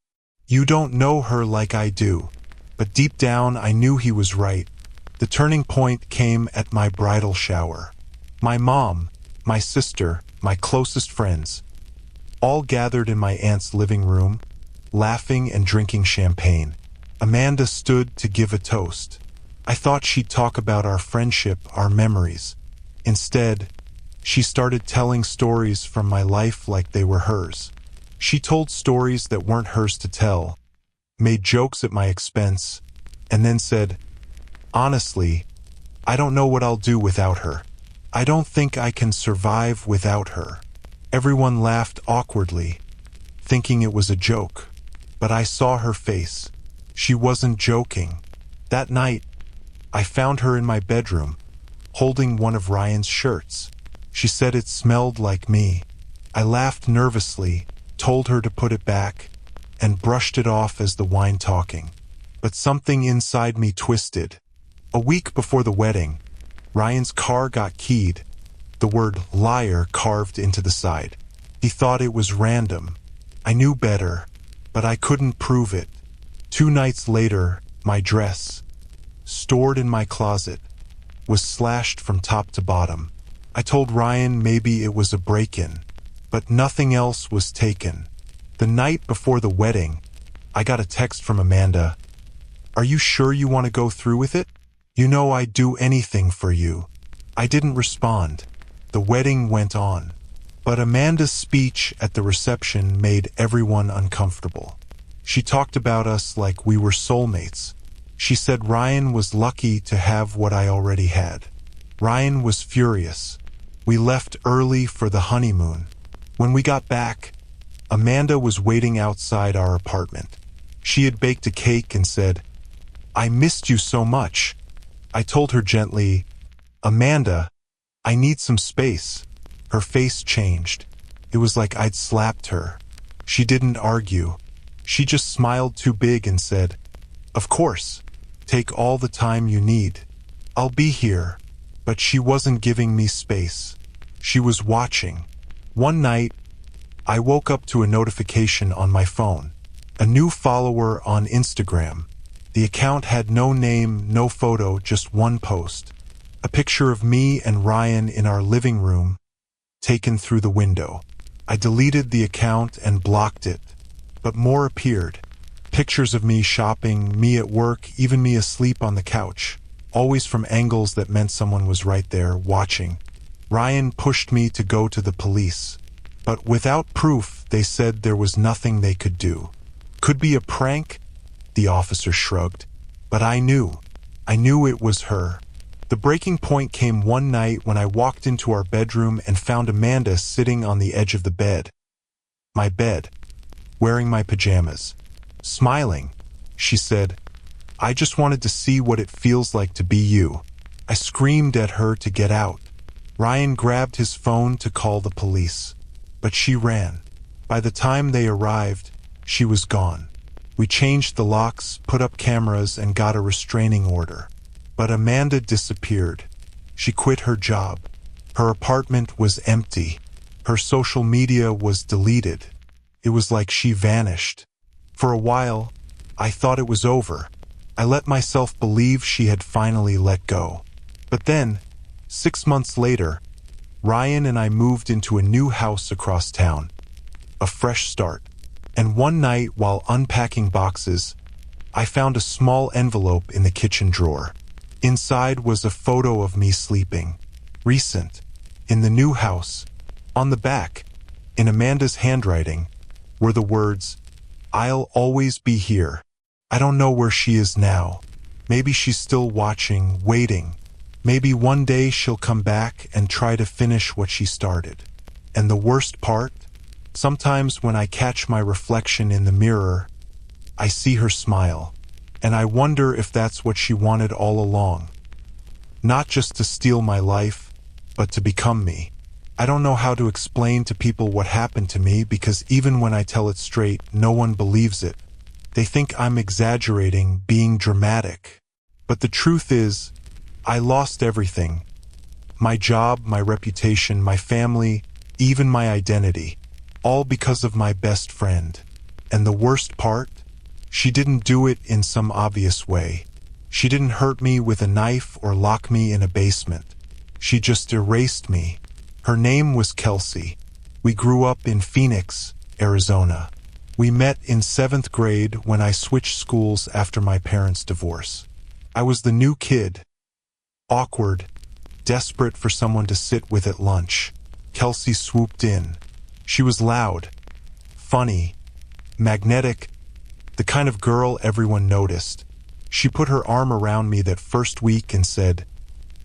"You don't know her like I do." But deep down, I knew he was right. The turning point came at my bridal shower. My mom, my sister, my closest friends, all gathered in my aunt's living room, laughing and drinking champagne. Amanda stood to give a toast. I thought she'd talk about our friendship, our memories. Instead, she started telling stories from my life like they were hers. She told stories that weren't hers to tell, made jokes at my expense, and then said, "Honestly, I don't know what I'll do without her. I don't think I can survive without her." Everyone laughed awkwardly, thinking it was a joke. But I saw her face. She wasn't joking. That night, I found her in my bedroom, holding one of Ryan's shirts. She said it smelled like me. I laughed nervously, told her to put it back, and brushed it off as the wine talking. But something inside me twisted. A week before the wedding, Ryan's car got keyed, the word liar carved into the side. He thought it was random. I knew better, but I couldn't prove it. 2 nights later, my dress, stored in my closet, was slashed from top to bottom. I told Ryan maybe it was a break-in, but nothing else was taken. The night before the wedding, I got a text from Amanda. "Are you sure you want to go through with it? You know I'd do anything for you." I didn't respond. The wedding went on. But Amanda's speech at the reception made everyone uncomfortable. She talked about us like we were soulmates. She said Ryan was lucky to have what I already had. Ryan was furious. We left early for the honeymoon. When we got back, Amanda was waiting outside our apartment. She had baked a cake and said, "I missed you so much." I told her gently, "Amanda, I need some space." Her face changed. It was like I'd slapped her. She didn't argue. She just smiled too big and said, "Of course, take all the time you need. I'll be here." But she wasn't giving me space. She was watching. One night, I woke up to a notification on my phone. A new follower on Instagram. The account had no name, no photo, just one post. A picture of me and Ryan in our living room, taken through the window. I deleted the account and blocked it, but more appeared. Pictures of me shopping, me at work, even me asleep on the couch, always from angles that meant someone was right there, watching. Ryan pushed me to go to the police, but without proof, they said there was nothing they could do. Could be a prank? The officer shrugged. But I knew it was her. The breaking point came one night when I walked into our bedroom and found Amanda sitting on the edge of the bed. My bed, wearing my pajamas. Smiling, she said, "I just wanted to see what it feels like to be you." I screamed at her to get out. Ryan grabbed his phone to call the police, but she ran. By the time they arrived, she was gone. We changed the locks, put up cameras, and got a restraining order. But Amanda disappeared. She quit her job. Her apartment was empty. Her social media was deleted. It was like she vanished. For a while, I thought it was over. I let myself believe she had finally let go. But then, 6 months later, Ryan and I moved into a new house across town. A fresh start. And one night, while unpacking boxes, I found a small envelope in the kitchen drawer. Inside was a photo of me sleeping. Recent. In the new house. On the back, in Amanda's handwriting, were the words, "I'll always be here." I don't know where she is now. Maybe she's still watching, waiting. Maybe one day she'll come back and try to finish what she started. And the worst part? Sometimes when I catch my reflection in the mirror, I see her smile. And I wonder if that's what she wanted all along. Not just to steal my life, but to become me. I don't know how to explain to people what happened to me because even when I tell it straight, no one believes it. They think I'm exaggerating, being dramatic. But the truth is, I lost everything. My job, my reputation, my family, even my identity. All because of my best friend. And the worst part? She didn't do it in some obvious way. She didn't hurt me with a knife or lock me in a basement. She just erased me. Her name was Kelsey. We grew up in Phoenix, Arizona. We met in 7th grade when I switched schools after my parents' divorce. I was the new kid. Awkward, desperate for someone to sit with at lunch. Kelsey swooped in. She was loud, funny, magnetic, the kind of girl everyone noticed. She put her arm around me that first week and said,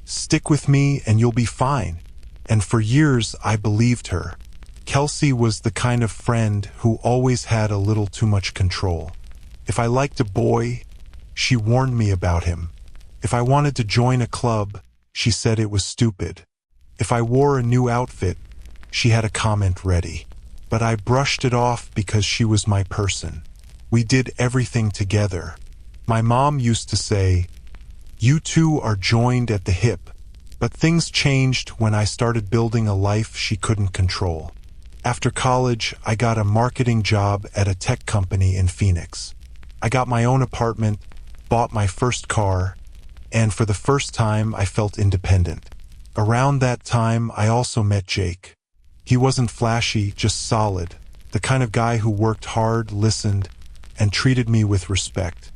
"Stick with me and you'll be fine." And for years I believed her. Kelsey was the kind of friend who always had a little too much control. If I liked a boy, she warned me about him. If I wanted to join a club, she said it was stupid. If I wore a new outfit, she had a comment ready. But I brushed it off because she was my person. We did everything together. My mom used to say, "You two are joined at the hip." But things changed when I started building a life she couldn't control. After college, I got a marketing job at a tech company in Phoenix. I got my own apartment, bought my first car, and for the first time I felt independent. Around that time, I also met Jake. He wasn't flashy, just solid, the kind of guy who worked hard, listened, and treated me with respect.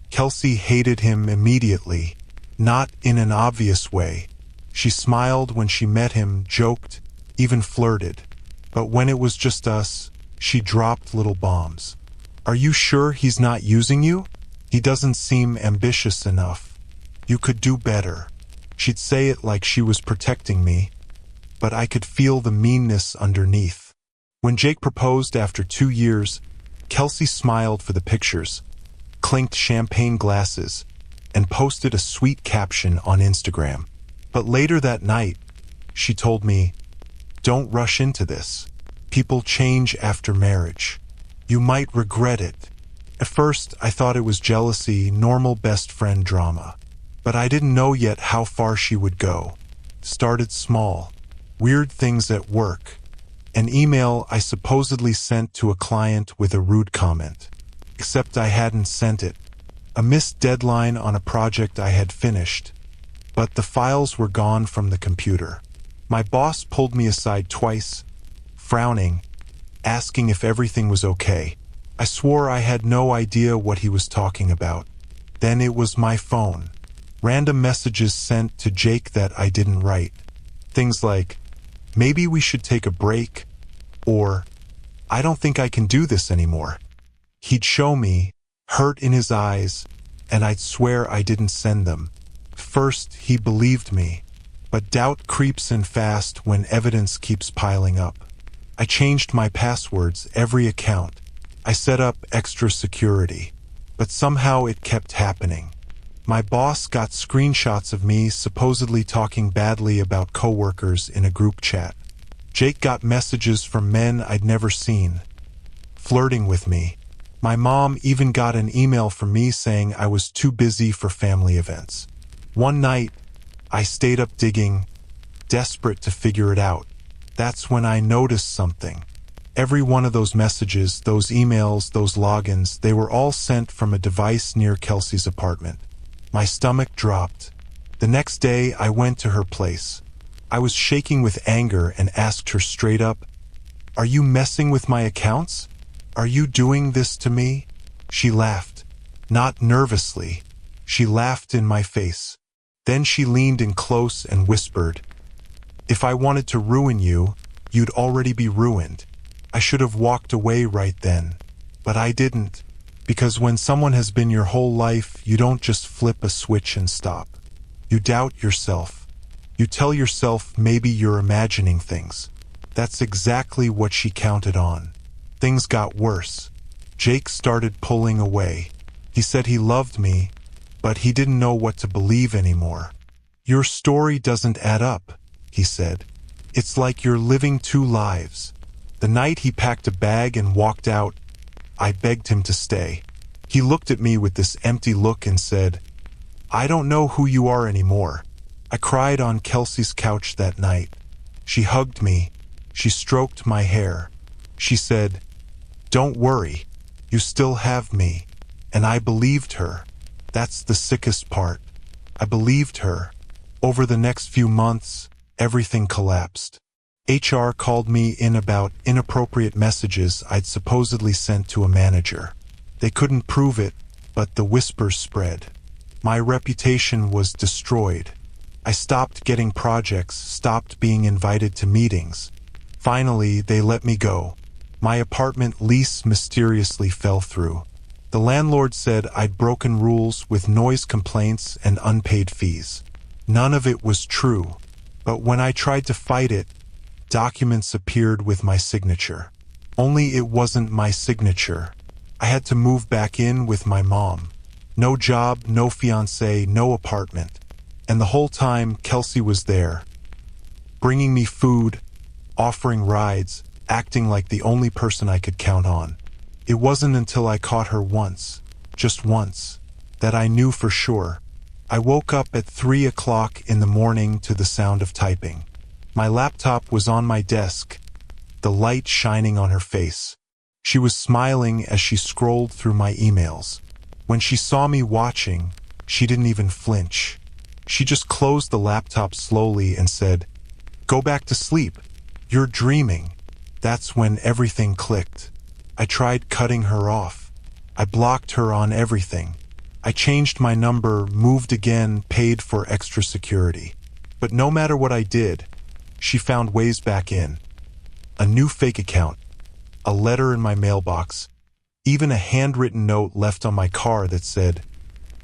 Kelsey hated him immediately, not in an obvious way. She smiled when she met him, joked, even flirted. But when it was just us, she dropped little bombs. "Are you sure he's not using you? He doesn't seem ambitious enough. You could do better." She'd say it like she was protecting me, but I could feel the meanness underneath. When Jake proposed after 2 years, Kelsey smiled for the pictures, clinked champagne glasses, and posted a sweet caption on Instagram. But later that night, she told me, "Don't rush into this. People change after marriage. You might regret it." At first, I thought it was jealousy, normal best friend drama. But I didn't know yet how far she would go. Started small. Weird things at work. An email I supposedly sent to a client with a rude comment. Except I hadn't sent it. A missed deadline on a project I had finished. But the files were gone from the computer. My boss pulled me aside twice, frowning, asking if everything was okay. I swore I had no idea what he was talking about. Then it was my phone. Random messages sent to Jake that I didn't write. Things like, "Maybe we should take a break," or, "I don't think I can do this anymore." He'd show me, hurt in his eyes, and I'd swear I didn't send them. First, he believed me, but doubt creeps in fast when evidence keeps piling up. I changed my passwords, every account. I set up extra security, but somehow it kept happening. My boss got screenshots of me supposedly talking badly about coworkers in a group chat. Jake got messages from men I'd never seen, flirting with me, My mom even got an email from me saying I was too busy for family events. One night, I stayed up digging, desperate to figure it out. That's when I noticed something. Every one of those messages, those emails, those logins, they were all sent from a device near Kelsey's apartment. My stomach dropped. The next day, I went to her place. I was shaking with anger and asked her straight up, "Are you messing with my accounts? Are you doing this to me?" She laughed. Not nervously. She laughed in my face. Then she leaned in close and whispered, "If I wanted to ruin you, you'd already be ruined. I should have walked away right then. But I didn't. Because when someone has been your whole life, you don't just flip a switch and stop. You doubt yourself. You tell yourself maybe you're imagining things." That's exactly what she counted on. Things got worse. Jake started pulling away. He said he loved me, but he didn't know what to believe anymore. "Your story doesn't add up," he said. "It's like you're living two lives." The night he packed a bag and walked out, I begged him to stay. He looked at me with this empty look and said, "I don't know who you are anymore." I cried on Kelsey's couch that night. She hugged me. She stroked my hair. She said, "Don't worry, you still have me." And I believed her. That's the sickest part. I believed her. Over the next few months, everything collapsed. HR called me in about inappropriate messages I'd supposedly sent to a manager. They couldn't prove it, but the whispers spread. My reputation was destroyed. I stopped getting projects, stopped being invited to meetings. Finally, they let me go. My apartment lease mysteriously fell through. The landlord said I'd broken rules with noise complaints and unpaid fees. None of it was true, but when I tried to fight it, documents appeared with my signature. Only it wasn't my signature. I had to move back in with my mom. No job, no fiancé, no apartment. And the whole time, Kelsey was there, bringing me food, offering rides, acting like the only person I could count on. It wasn't until I caught her once, just once, that I knew for sure. I woke up at 3 o'clock in the morning to the sound of typing. My laptop was on my desk, the light shining on her face. She was smiling as she scrolled through my emails. When she saw me watching, she didn't even flinch. She just closed the laptop slowly and said, "Go back to sleep. You're dreaming." That's when everything clicked. I tried cutting her off. I blocked her on everything. I changed my number, moved again, paid for extra security. But no matter what I did, she found ways back in. A new fake account, a letter in my mailbox, even a handwritten note left on my car that said,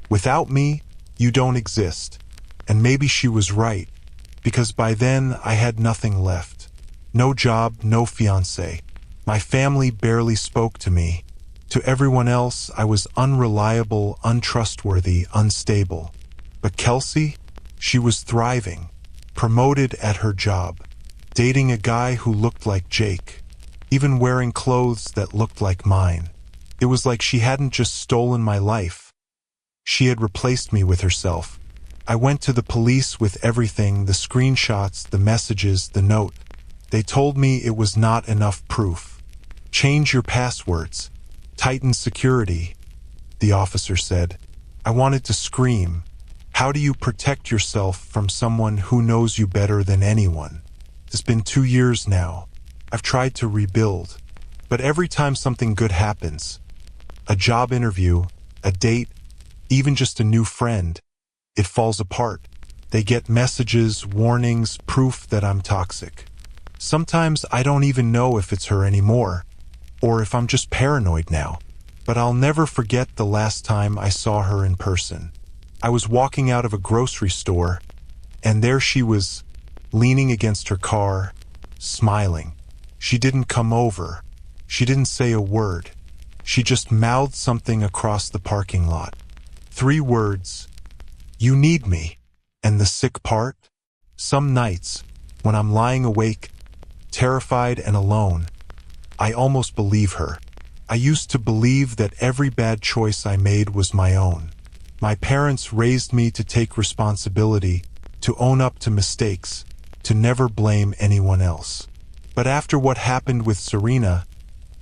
"Without me, you don't exist." And maybe she was right, because by then I had nothing left. No job, no fiancé. My family barely spoke to me. To everyone else, I was unreliable, untrustworthy, unstable. But Kelsey, she was thriving, promoted at her job, dating a guy who looked like Jake, even wearing clothes that looked like mine. It was like she hadn't just stolen my life. She had replaced me with herself. I went to the police with everything, the screenshots, the messages, the note. They told me it was not enough proof. "Change your passwords. Tighten security," the officer said. I wanted to scream. How do you protect yourself from someone who knows you better than anyone? It's been 2 years now. I've tried to rebuild. But every time something good happens, a job interview, a date, even just a new friend, it falls apart. They get messages, warnings, proof that I'm toxic. Sometimes I don't even know if it's her anymore, or if I'm just paranoid now. But I'll never forget the last time I saw her in person. I was walking out of a grocery store, and there she was, leaning against her car, smiling. She didn't come over. She didn't say a word. She just mouthed something across the parking lot. 3 words, "You need me." And the sick part? Some nights, when I'm lying awake, terrified and alone, I almost believe her. I used to believe that every bad choice I made was my own. My parents raised me to take responsibility, to own up to mistakes, to never blame anyone else. But after what happened with Serena,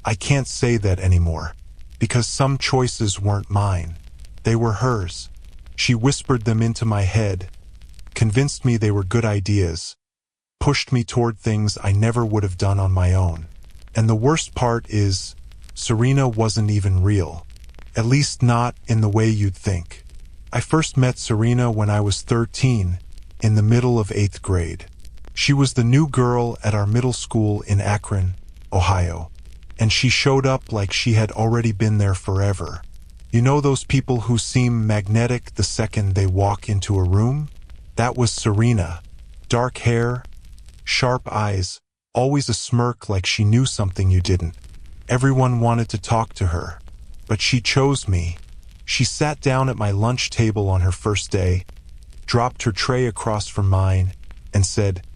I can't say that anymore, because some choices weren't mine. They were hers. She whispered them into my head, convinced me they were good ideas, pushed me toward things I never would have done on my own. And the worst part is, Serena wasn't even real. At least not in the way you'd think. I first met Serena when I was 13, in the middle of 8th grade. She was the new girl at our middle school in Akron, Ohio. And she showed up like she had already been there forever. You know those people who seem magnetic the second they walk into a room? That was Serena. Dark hair, sharp eyes, always a smirk like she knew something you didn't. Everyone wanted to talk to her, but she chose me. She sat down at my lunch table on her first day, dropped her tray across from mine, and said,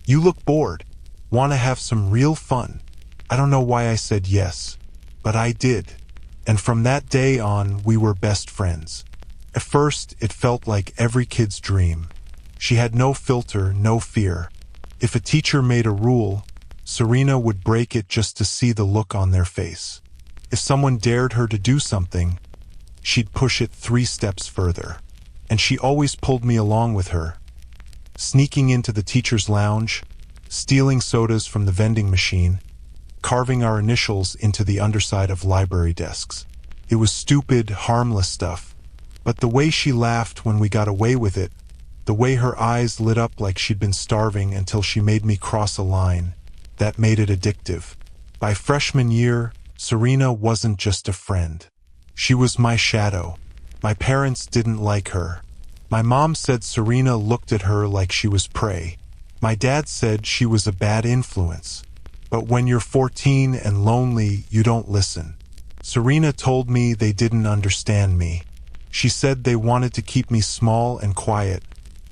"You look bored. Want to have some real fun?" I don't know why I said yes, but I did. And from that day on, we were best friends. At first, it felt like every kid's dream. She had no filter, no fear. If a teacher made a rule, Serena would break it just to see the look on their face. If someone dared her to do something, she'd push it 3 steps further. And she always pulled me along with her, sneaking into the teacher's lounge, stealing sodas from the vending machine, carving our initials into the underside of library desks. It was stupid, harmless stuff, but the way she laughed when we got away with it, the way her eyes lit up like she'd been starving until she made me cross a line, that made it addictive. By freshman year, Serena wasn't just a friend. She was my shadow. My parents didn't like her. My mom said Serena looked at her like she was prey. My dad said she was a bad influence. But when you're 14 and lonely, you don't listen. Serena told me they didn't understand me. She said they wanted to keep me small and quiet,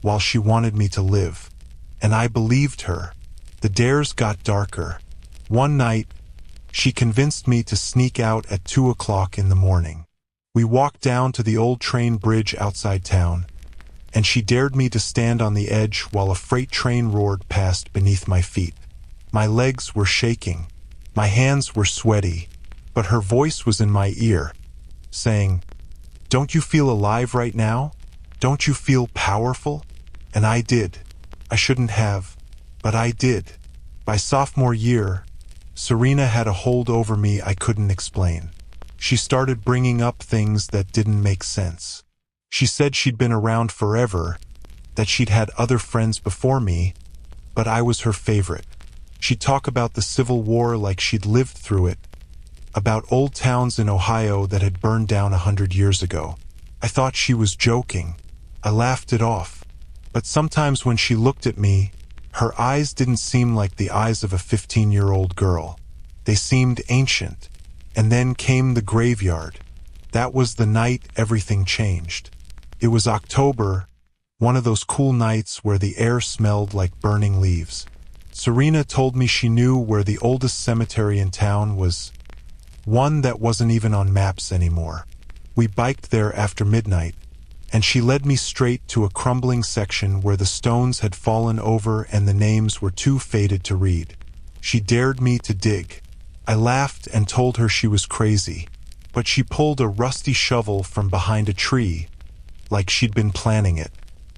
while she wanted me to live. And I believed her. The dares got darker. One night, she convinced me to sneak out at 2 o'clock in the morning. We walked down to the old train bridge outside town, and she dared me to stand on the edge while a freight train roared past beneath my feet. My legs were shaking. My hands were sweaty, but her voice was in my ear, saying, "Don't you feel alive right now? Don't you feel powerful?" And I did. I shouldn't have, but I did. By sophomore year, Serena had a hold over me I couldn't explain. She started bringing up things that didn't make sense. She said she'd been around forever, that she'd had other friends before me, but I was her favorite. She'd talk about the Civil War like she'd lived through it, about old towns in Ohio that had burned down 100 years ago. I thought she was joking. I laughed it off. But sometimes when she looked at me, her eyes didn't seem like the eyes of a 15-year-old girl. They seemed ancient. And then came the graveyard. That was the night everything changed. It was October, one of those cool nights where the air smelled like burning leaves. Serena told me she knew where the oldest cemetery in town was, one that wasn't even on maps anymore. We biked there after midnight, and she led me straight to a crumbling section where the stones had fallen over and the names were too faded to read. She dared me to dig. I laughed and told her she was crazy, but she pulled a rusty shovel from behind a tree, like she'd been planning it.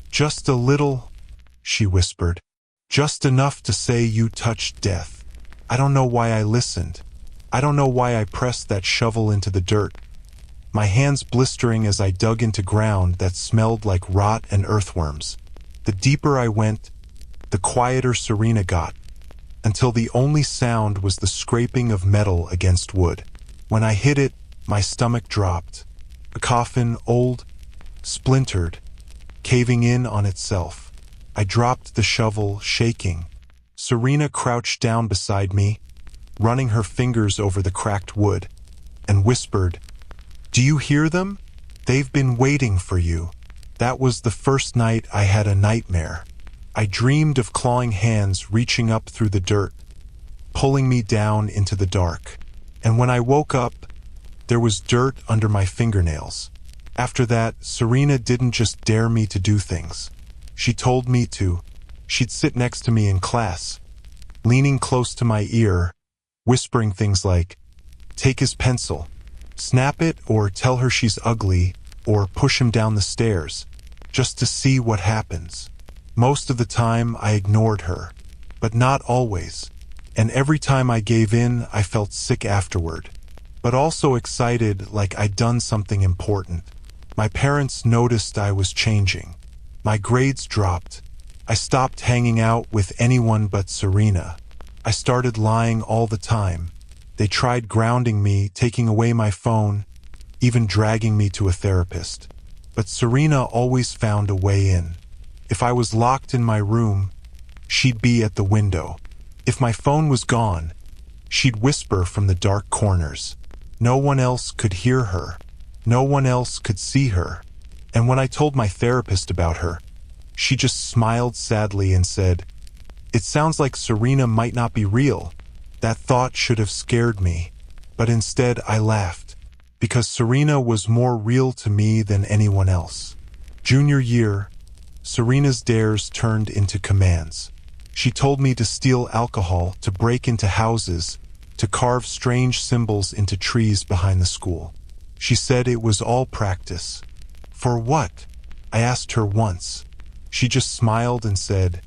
"Just a little," she whispered. "Just enough to say you touched death." I don't know why I listened. I don't know why I pressed that shovel into the dirt, my hands blistering as I dug into ground that smelled like rot and earthworms. The deeper I went, the quieter Serena got, until the only sound was the scraping of metal against wood. When I hit it, my stomach dropped. A coffin, old, splintered, caving in on itself. I dropped the shovel, shaking. Serena crouched down beside me, running her fingers over the cracked wood, and whispered, "Do you hear them? They've been waiting for you." That was the first night I had a nightmare. I dreamed of clawing hands reaching up through the dirt, pulling me down into the dark. And when I woke up, There was dirt under my fingernails. After that, Serena didn't just dare me to do things. She told me to. She'd sit next to me in class, leaning close to my ear, whispering things like, "Take his pencil, snap it, or tell her she's ugly, or push him down the stairs, just to see what happens." Most of the time, I ignored her, but not always. And every time I gave in, I felt sick afterward, but also excited, like I'd done something important. My parents noticed I was changing. My grades dropped. I stopped hanging out with anyone but Serena. I started lying all the time. They tried grounding me, taking away my phone, even dragging me to a therapist. But Serena always found a way in. If I was locked in my room, she'd be at the window. If my phone was gone, she'd whisper from the dark corners. No one else could hear her. No one else could see her. And when I told my therapist about her, she just smiled sadly and said, "It sounds like Serena might not be real." That thought should have scared me, but instead I laughed, because Serena was more real to me than anyone else. Junior year, Serena's dares turned into commands. She told me to steal alcohol, to break into houses, to carve strange symbols into trees behind the school. She said it was all practice. For what? I asked her once. She just smiled and said,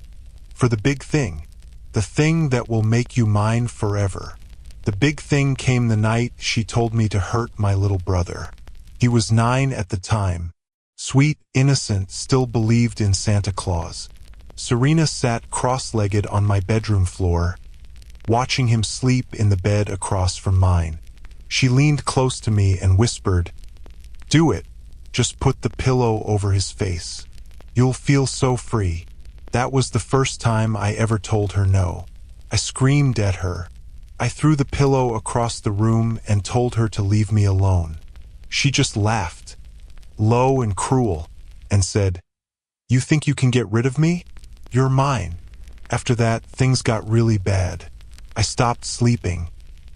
"For the big thing. The thing that will make you mine forever." The big thing came the night she told me to hurt my little brother. He was 9 at the time. Sweet, innocent, still believed in Santa Claus. Serena sat cross-legged on my bedroom floor, watching him sleep in the bed across from mine. She leaned close to me and whispered, "Do it. Just put the pillow over his face. You'll feel so free." That was the first time I ever told her no. I screamed at her. I threw the pillow across the room and told her to leave me alone. She just laughed, low and cruel, and said, "You think you can get rid of me? You're mine." After that, things got really bad. I stopped sleeping.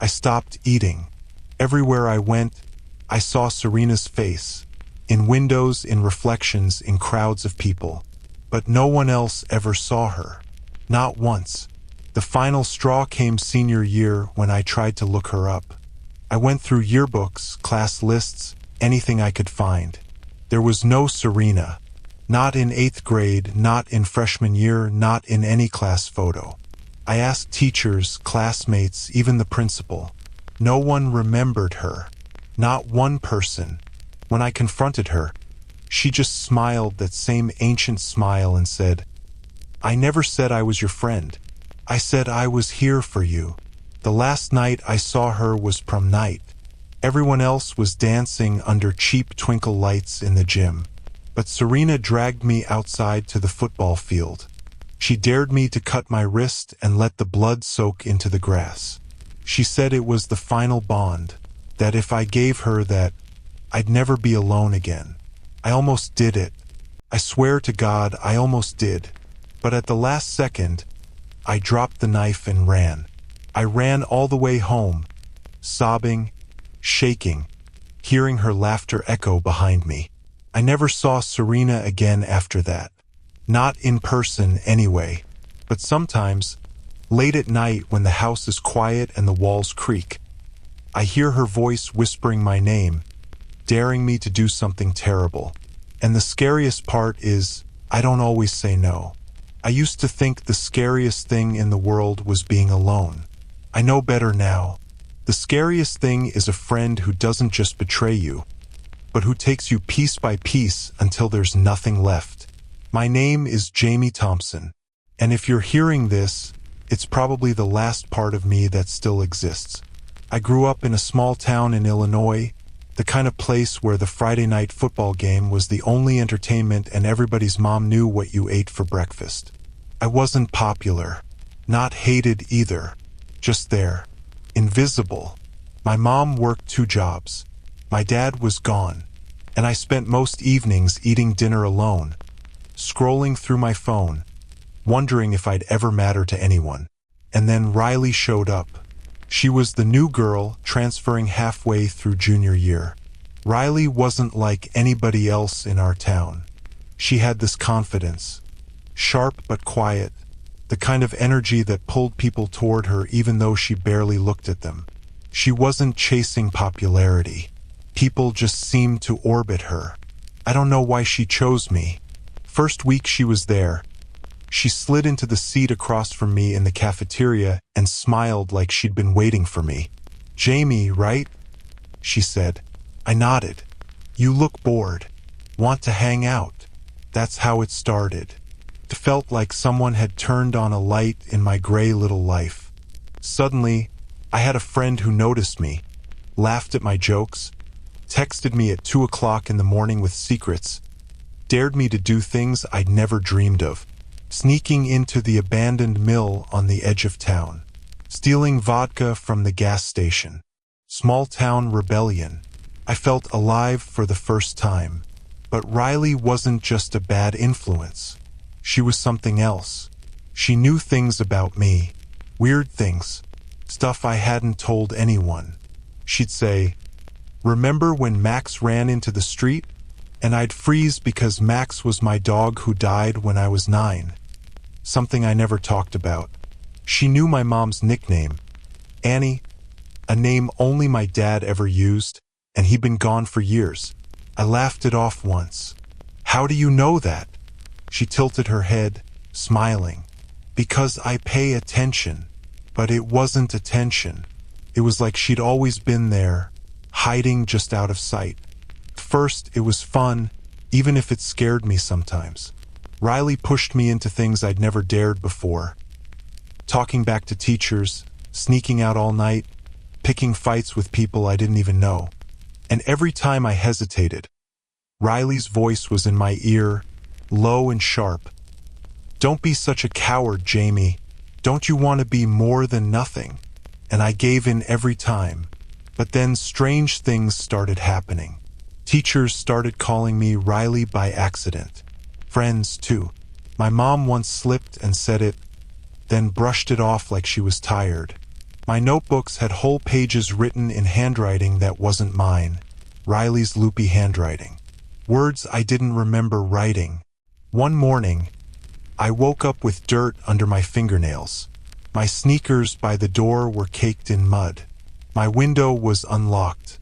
I stopped eating. Everywhere I went, I saw Serena's face, in windows, in reflections, in crowds of people. But no one else ever saw her. Not once. The final straw came senior year when I tried to look her up. I went through yearbooks, class lists, anything I could find. There was no Serena. Not in 8th grade, not in freshman year, not in any class photo. I asked teachers, classmates, even the principal. No one remembered her. Not one person. When I confronted her, she just smiled that same ancient smile and said, "I never said I was your friend. I said I was here for you." The last night I saw her was prom night. Everyone else was dancing under cheap twinkle lights in the gym. But Serena dragged me outside to the football field. She dared me to cut my wrist and let the blood soak into the grass. She said it was the final bond, that if I gave her that, I'd never be alone again. I almost did it. I swear to God, I almost did. But at the last second, I dropped the knife and ran. I ran all the way home, sobbing, shaking, hearing her laughter echo behind me. I never saw Serena again after that. Not in person anyway, but sometimes, late at night when the house is quiet and the walls creak, I hear her voice whispering my name, daring me to do something terrible. And the scariest part is, I don't always say no. I used to think the scariest thing in the world was being alone. I know better now. The scariest thing is a friend who doesn't just betray you, but who takes you piece by piece until there's nothing left. My name is Jamie Thompson, and if you're hearing this, it's probably the last part of me that still exists. I grew up in a small town in Illinois, the kind of place where the Friday night football game was the only entertainment and everybody's mom knew what you ate for breakfast. I wasn't popular, not hated either, just there, invisible. My mom worked 2 jobs. My dad was gone, and I spent most evenings eating dinner alone, scrolling through my phone, wondering if I'd ever matter to anyone. And then Riley showed up. She was the new girl transferring halfway through junior year. Riley wasn't like anybody else in our town. She had this confidence, sharp but quiet, the kind of energy that pulled people toward her even though she barely looked at them. She wasn't chasing popularity. People just seemed to orbit her. I don't know why she chose me. First week she was there, she slid into the seat across from me in the cafeteria and smiled like she'd been waiting for me. "Jamie, right?" she said. I nodded. "You look bored. Want to hang out?" That's how it started. It felt like someone had turned on a light in my gray little life. Suddenly, I had a friend who noticed me, laughed at my jokes, texted me at 2 o'clock in the morning with secrets, dared me to do things I'd never dreamed of. Sneaking into the abandoned mill on the edge of town, stealing vodka from the gas station. Small town rebellion. I felt alive for the first time. But Riley wasn't just a bad influence. She was something else. She knew things about me. Weird things. Stuff I hadn't told anyone. She'd say, "Remember when Max ran into the street?" And I'd freeze because Max was my dog who died when I was 9. Something I never talked about. She knew my mom's nickname, Annie, a name only my dad ever used, and he'd been gone for years. I laughed it off once. "How do you know that?" She tilted her head, smiling. "Because I pay attention." But it wasn't attention. It was like she'd always been there, hiding just out of sight. First, it was fun, even if it scared me sometimes. Riley pushed me into things I'd never dared before. Talking back to teachers, sneaking out all night, picking fights with people I didn't even know. And every time I hesitated, Riley's voice was in my ear, low and sharp. "Don't be such a coward, Jamie. Don't you want to be more than nothing?" And I gave in every time. But then strange things started happening. Teachers started calling me Riley by accident. Friends, too. My mom once slipped and said it, then brushed it off like she was tired. My notebooks had whole pages written in handwriting that wasn't mine. Riley's loopy handwriting. Words I didn't remember writing. One morning, I woke up with dirt under my fingernails. My sneakers by the door were caked in mud. My window was unlocked.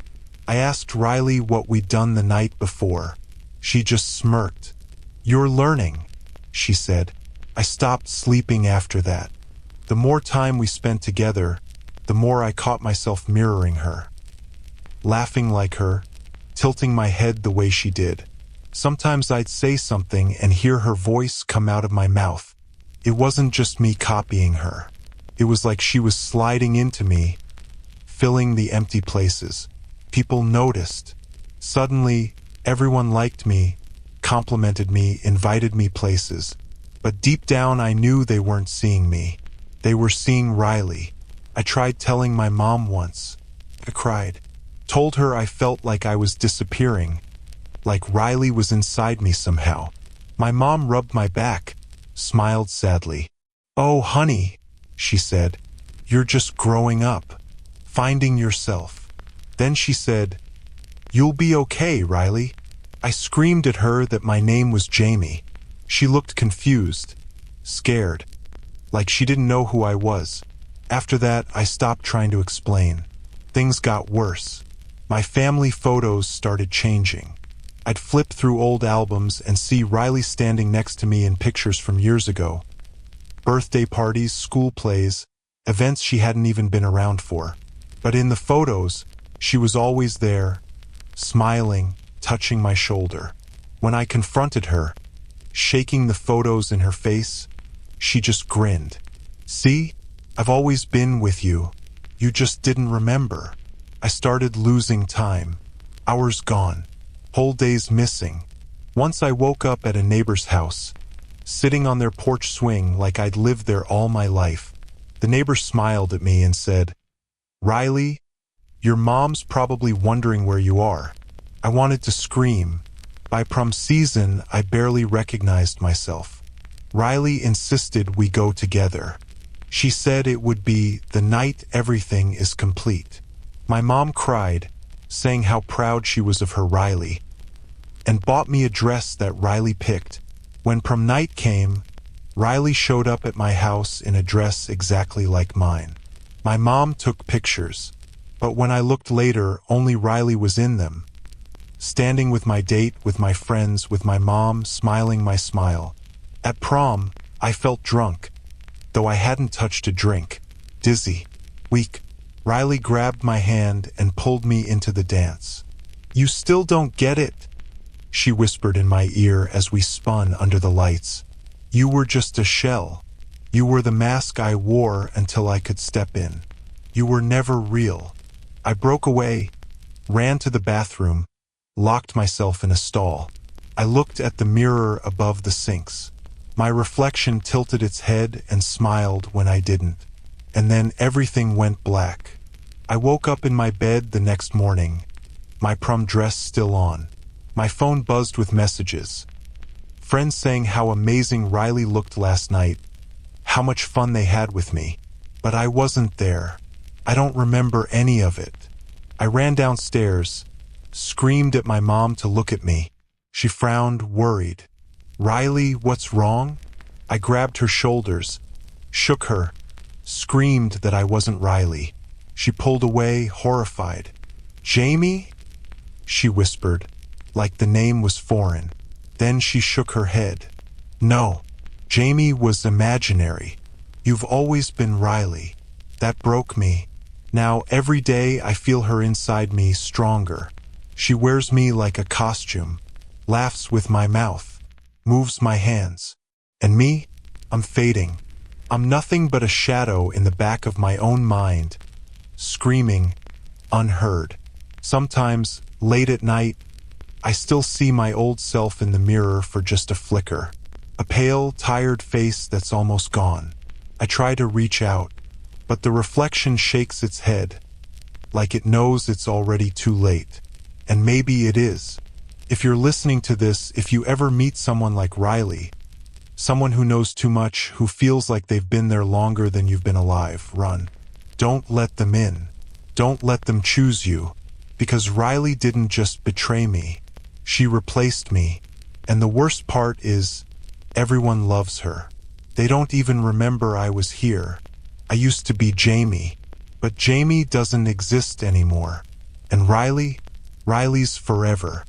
I asked Riley what we'd done the night before. She just smirked. "You're learning," she said. I stopped sleeping after that. The more time we spent together, the more I caught myself mirroring her. Laughing like her, tilting my head the way she did. Sometimes I'd say something and hear her voice come out of my mouth. It wasn't just me copying her. It was like she was sliding into me, filling the empty places. People noticed. Suddenly, everyone liked me, complimented me, invited me places. But deep down I knew they weren't seeing me. They were seeing Riley. I tried telling my mom once. I cried. Told her I felt like I was disappearing, like Riley was inside me somehow. My mom rubbed my back, smiled sadly. "Oh, honey," she said, "you're just growing up, finding yourself." Then she said, "You'll be okay, Riley." I screamed at her that my name was Jamie. She looked confused, scared, like she didn't know who I was. After that, I stopped trying to explain. Things got worse. My family photos started changing. I'd flip through old albums and see Riley standing next to me in pictures from years ago. Birthday parties, school plays, events she hadn't even been around for. But in the photos, she was always there, smiling, touching my shoulder. When I confronted her, shaking the photos in her face, she just grinned. "See? I've always been with you. You just didn't remember." I started losing time. Hours gone. Whole days missing. Once I woke up at a neighbor's house, sitting on their porch swing like I'd lived there all my life. The neighbor smiled at me and said, "Riley, your mom's probably wondering where you are." I wanted to scream. By prom season, I barely recognized myself. Riley insisted we go together. She said it would be the night everything is complete. My mom cried, saying how proud she was of her Riley, and bought me a dress that Riley picked. When prom night came, Riley showed up at my house in a dress exactly like mine. My mom took pictures, but when I looked later, only Riley was in them. Standing with my date, with my friends, with my mom, smiling my smile. At prom, I felt drunk, though I hadn't touched a drink. Dizzy, weak. Riley grabbed my hand and pulled me into the dance. "You still don't get it," she whispered in my ear as we spun under the lights. "You were just a shell. You were the mask I wore until I could step in. You were never real." I broke away, ran to the bathroom, locked myself in a stall. I looked at the mirror above the sinks. My reflection tilted its head and smiled when I didn't. And then everything went black. I woke up in my bed the next morning, my prom dress still on. My phone buzzed with messages. Friends saying how amazing Riley looked last night, how much fun they had with me. But I wasn't there. I don't remember any of it. I ran downstairs, screamed at my mom to look at me. She frowned, worried. "Riley, what's wrong?" I grabbed her shoulders, shook her, screamed that I wasn't Riley. She pulled away, horrified. "Jamie?" she whispered, like the name was foreign. Then she shook her head. "No, Jamie was imaginary. You've always been Riley." That broke me. Now every day I feel her inside me stronger. She wears me like a costume, laughs with my mouth, moves my hands. And me? I'm fading. I'm nothing but a shadow in the back of my own mind, screaming, unheard. Sometimes, late at night, I still see my old self in the mirror for just a flicker. A pale, tired face that's almost gone. I try to reach out, but the reflection shakes its head, like it knows it's already too late. And maybe it is. If you're listening to this, if you ever meet someone like Riley, someone who knows too much, who feels like they've been there longer than you've been alive, run. Don't let them in. Don't let them choose you. Because Riley didn't just betray me. She replaced me. And the worst part is, everyone loves her. They don't even remember I was here. I used to be Jamie. But Jamie doesn't exist anymore. And Riley's forever.